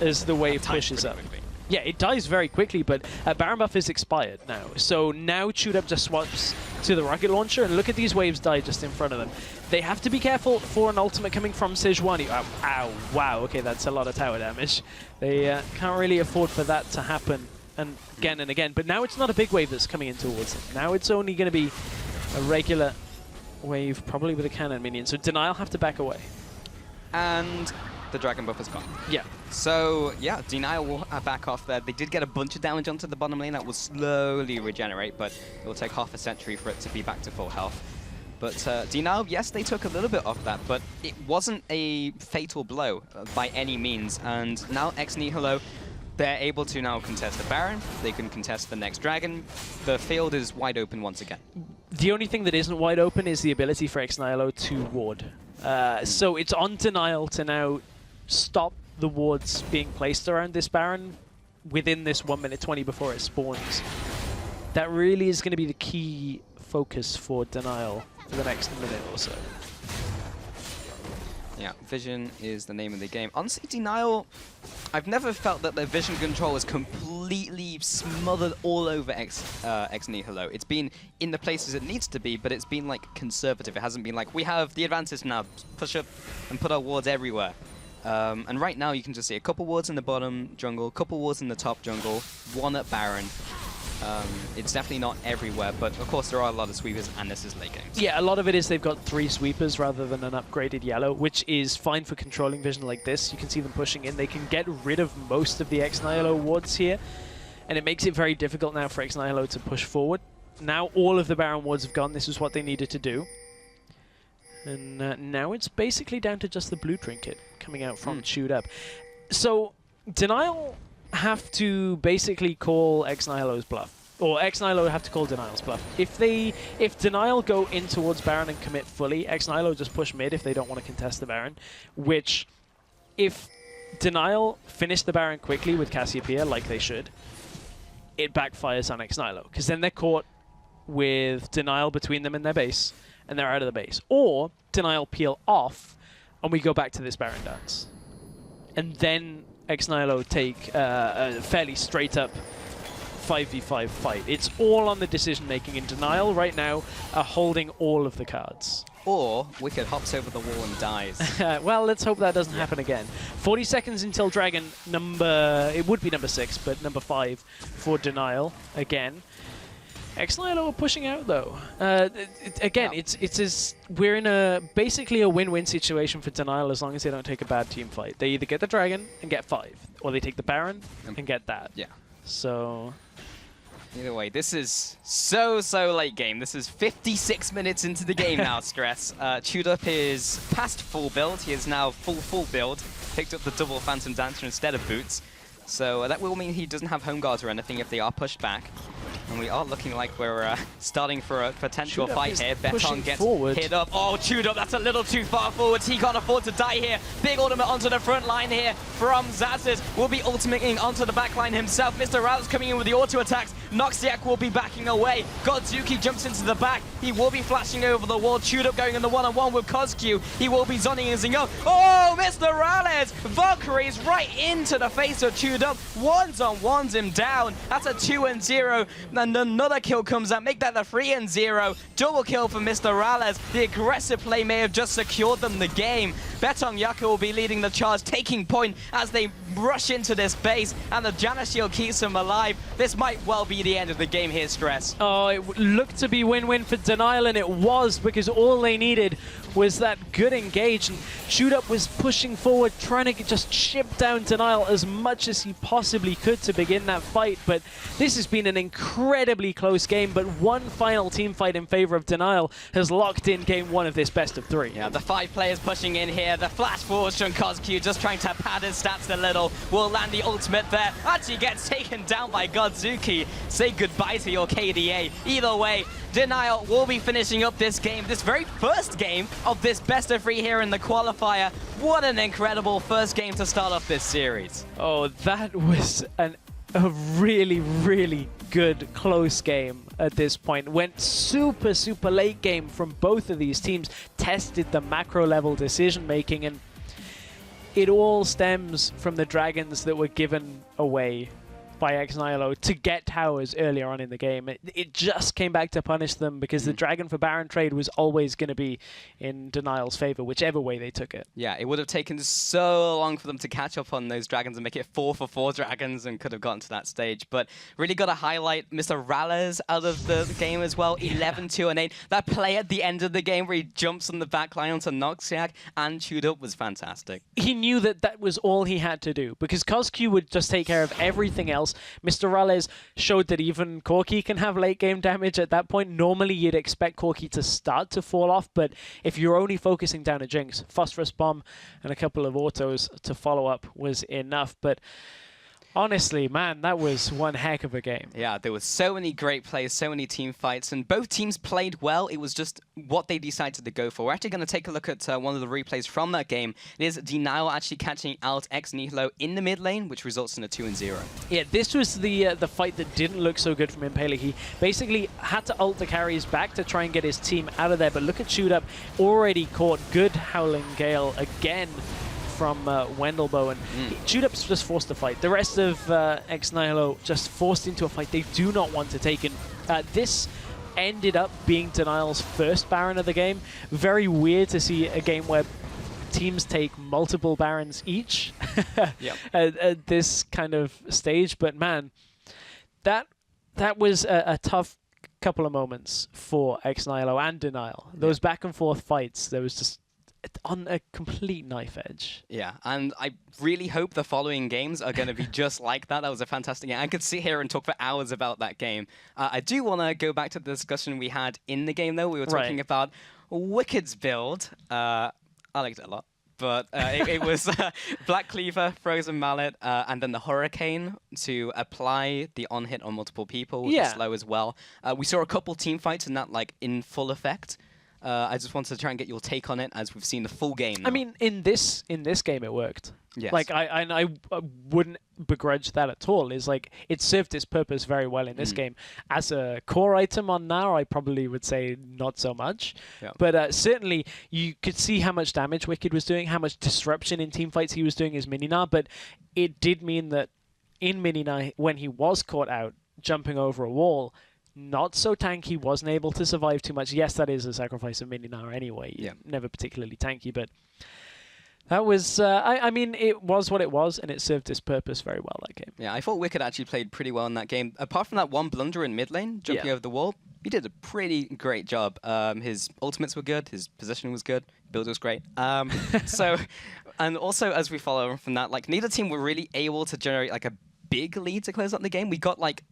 as the wave pushes up. Quickly. Yeah, it dies very quickly, but Baron buff is expired now. So now Chewed just swaps to the rocket launcher, and look at these waves die just in front of them. They have to be careful for an ultimate coming from Sejuani. Oh, ow, wow, okay, that's a lot of tower damage. They can't really afford for that to happen and again. But now it's not a big wave that's coming in towards them. Now it's only going to be a regular wave, probably with a cannon minion. So Denial have to back away. And the dragon buff is gone. Yeah. So, yeah, Denial will back off there. They did get a bunch of damage onto the bottom lane that will slowly regenerate, but it will take half a century for it to be back to full health. But Denial, yes, they took a little bit off that, but it wasn't a fatal blow by any means. And now Nihilo, they're able to now contest the Baron. They can contest the next dragon. The field is wide open once again. The only thing that isn't wide open is the ability for Nihilo to ward. So it's on Denial to now stop the wards being placed around this Baron within this 1 minute 20 before it spawns. That really is going to be the key focus for Denial for the next minute or so. Yeah, Vision is the name of the game. Honestly, Denial, I've never felt that their vision control was completely smothered all over Nihilo. It's been in the places it needs to be, but it's been like conservative. It hasn't been like, we have the advantage now, push up and put our wards everywhere. And right now you can just see a couple wards in the bottom jungle, a couple wards in the top jungle, one at Baron. It's definitely not everywhere, but of course there are a lot of sweepers, and this is late game. Yeah, a lot of it is they've got 3 sweepers rather than an upgraded yellow, which is fine for controlling vision like this. You can see them pushing in. They can get rid of most of the Nihilo wards here, and it makes it very difficult now for Nihilo to push forward. Now all of the Baron wards have gone. This is what they needed to do. And now it's basically down to just the blue trinket coming out from Chewed Up. So Denial have to basically call Nihilo's bluff. Or Nihilo have to call Denial's bluff. If Denial go in towards Baron and commit fully, Nihilo just push mid if they don't want to contest the Baron. Which, if Denial finish the Baron quickly with Cassiopeia, like they should, it backfires on Nihilo. Because then they're caught with Denial between them and their base, and they're out of the base. Or Denial peel off, and we go back to this Baron dance. And then Nihilo take a fairly straight up 5v5 fight. It's all on the decision making, in Denial right now are holding all of the cards. Or Wicked hops over the wall and dies. Well, let's hope that doesn't happen again. 40 seconds until Dragon it would be number 6, but number 5 for Denial again. Nihilo are pushing out though. Again, we're in basically a win-win situation for Denial as long as they don't take a bad team fight. They either get the Dragon and get 5, or they take the Baron and get that. Yeah. So either way, this is so late game. This is 56 minutes into the game now, Stress. Chewed Up is past full build. He is now full build. Picked up the double Phantom Dancer instead of Boots. So that will mean he doesn't have Home Guards or anything if they are pushed back. And we are looking like we're starting for a potential fight here. Beton gets hit up. Oh, Chewed Up, that's a little too far forwards. He can't afford to die here. Big ultimate onto the front line here from Zazes. Will be ultimating onto the back line himself. Mr. Routs coming in with the auto attacks. Noxiac will be backing away. Godzuki jumps into the back. He will be flashing over the wall. Chewed Up going in the one-on-one with Kozq. He will be zoning and zing up. Oh, Mr. Rales! Valkyries right into the face of Chewed Up. Ones-on-ones him down. That's a 2-0. And another kill comes out, make that the 3-0. Double kill for Mr. Rales. The aggressive play may have just secured them the game. Betong Yaku will be leading the charge, taking point as they rush into this base, and the Janna Shield keeps them alive. This might well be the end of the game here, Stress. Oh, it looked to be win-win for Denial, and it was, because all they needed was that good engage, and Shoot Up was pushing forward, trying to just chip down Denial as much as he possibly could to begin that fight. But this has been an incredibly close game, but one final team fight in favor of Denial has locked in game one of this best of three. Yeah, the 5 players pushing in here. The flash forwards from Kozq just trying to pad his stats a little. Will land the ultimate there. Actually gets taken down by Godzuki. Say goodbye to your KDA. Either way, Denial will be finishing up this game, this very first game of this best of 3 here in the qualifier. What an incredible first game to start off this series. Oh, that was a really, really good close game at this point. Went super, super late game from both of these teams. Tested the macro level decision making, and it all stems from the dragons that were given away by Nihilo to get towers earlier on in the game. It just came back to punish them, because the Dragon for Baron trade was always going to be in Denial's favor, whichever way they took it. Yeah, it would have taken so long for them to catch up on those dragons and make it 4 for 4 dragons, and could have gotten to that stage. But really got to highlight Mr. Rales out of the game as well. 11-2-8. That play at the end of the game where he jumps on the back line onto Noxiac and chewed up was fantastic. He knew that that was all he had to do, because Kozq would just take care of everything else. Mr. Rales showed that even Corki can have late game damage at that point. Normally you'd expect Corki to start to fall off, but if you're only focusing down a Jinx, Phosphorus Bomb and a couple of autos to follow up was enough. But honestly, man, that was one heck of a game. Yeah, there were so many great plays, so many team fights, and both teams played well. It was just what they decided to go for. We're actually going to take a look at one of the replays from that game. It is Denial actually catching out Nihilo in the mid lane, which results in a 2-0. Yeah, this was the fight that didn't look so good from Impale. He basically had to ult the carries back to try and get his team out of there, but look at Shoot Up, already caught good Howling Gale again from Wendelbow, and Shoot Up's just forced to fight. The rest of Nihilo just forced into a fight they do not want to take, and this ended up being Denial's first Baron of the game. Very weird to see a game where teams take multiple Barons each at this kind of stage, but man, that was a tough couple of moments for Nihilo and Denial. Those back and forth fights, there was just on a complete knife edge. Yeah, and I really hope the following games are going to be just like that. That was a fantastic game. I could sit here and talk for hours about that game. I do want to go back to the discussion we had in the game, though. We were talking about Wicked's build. I liked it a lot. But it was Black Cleaver, Frozen Mallet, and then the Hurricane to apply the on-hit on multiple people with the slow as well. We saw a couple team fights and that like in full effect. I just wanted to try and get your take on it, as we've seen the full game now. I mean, in this game, it worked. Yes. Like I wouldn't begrudge that at all. It's like it served its purpose very well in this game. As a core item on now, I probably would say not so much. Yeah. But certainly you could see how much damage Wicked was doing, how much disruption in team fights he was doing as Minina. But it did mean that in Minina, when he was caught out jumping over a wall, not so tanky, wasn't able to survive too much. Yes, that is a sacrifice of Mininar anyway. Yeah. Never particularly tanky, but that was, I mean, it was what it was, and it served its purpose very well, that game. Yeah, I thought Wicked actually played pretty well in that game. Apart from that one blunder in mid lane, jumping over the wall, he did a pretty great job. His ultimates were good, his positioning was good, build was great. So, and also as we follow on from that, like neither team were really able to generate like a big lead to close up the game. We got like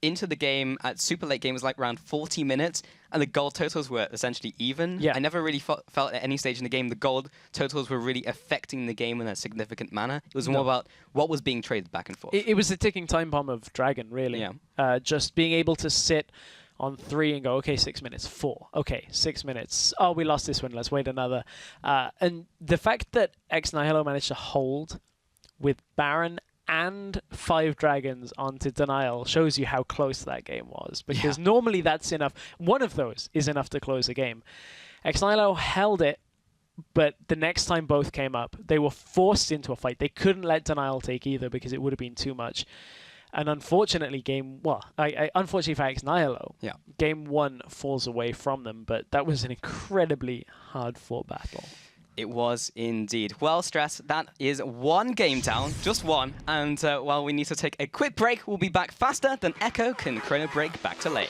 into the game at super late game was like around 40 minutes, and the gold totals were essentially even. Yeah. I never really felt at any stage in the game the gold totals were really affecting the game in a significant manner. It was more about what was being traded back and forth. It was the ticking time bomb of Dragon, really. Yeah. Just being able to sit on 3 and go, okay, 6 minutes, 4, okay, 6 minutes. Oh, we lost this one, let's wait another. And the fact that Nihilo managed to hold with Baron and 5 dragons onto Denial shows you how close that game was. Because normally that's enough. One of those is enough to close a game. Nihilo held it, but the next time both came up, they were forced into a fight. They couldn't let Denial take either because it would have been too much. And unfortunately, unfortunately for Nihilo, Yeah. game 1 falls away from them, but that was an incredibly hard-fought battle. It was indeed. Well, Stress, that is 1 game down, just 1. And while we need to take a quick break, we'll be back faster than Echo can chrono break back to lane.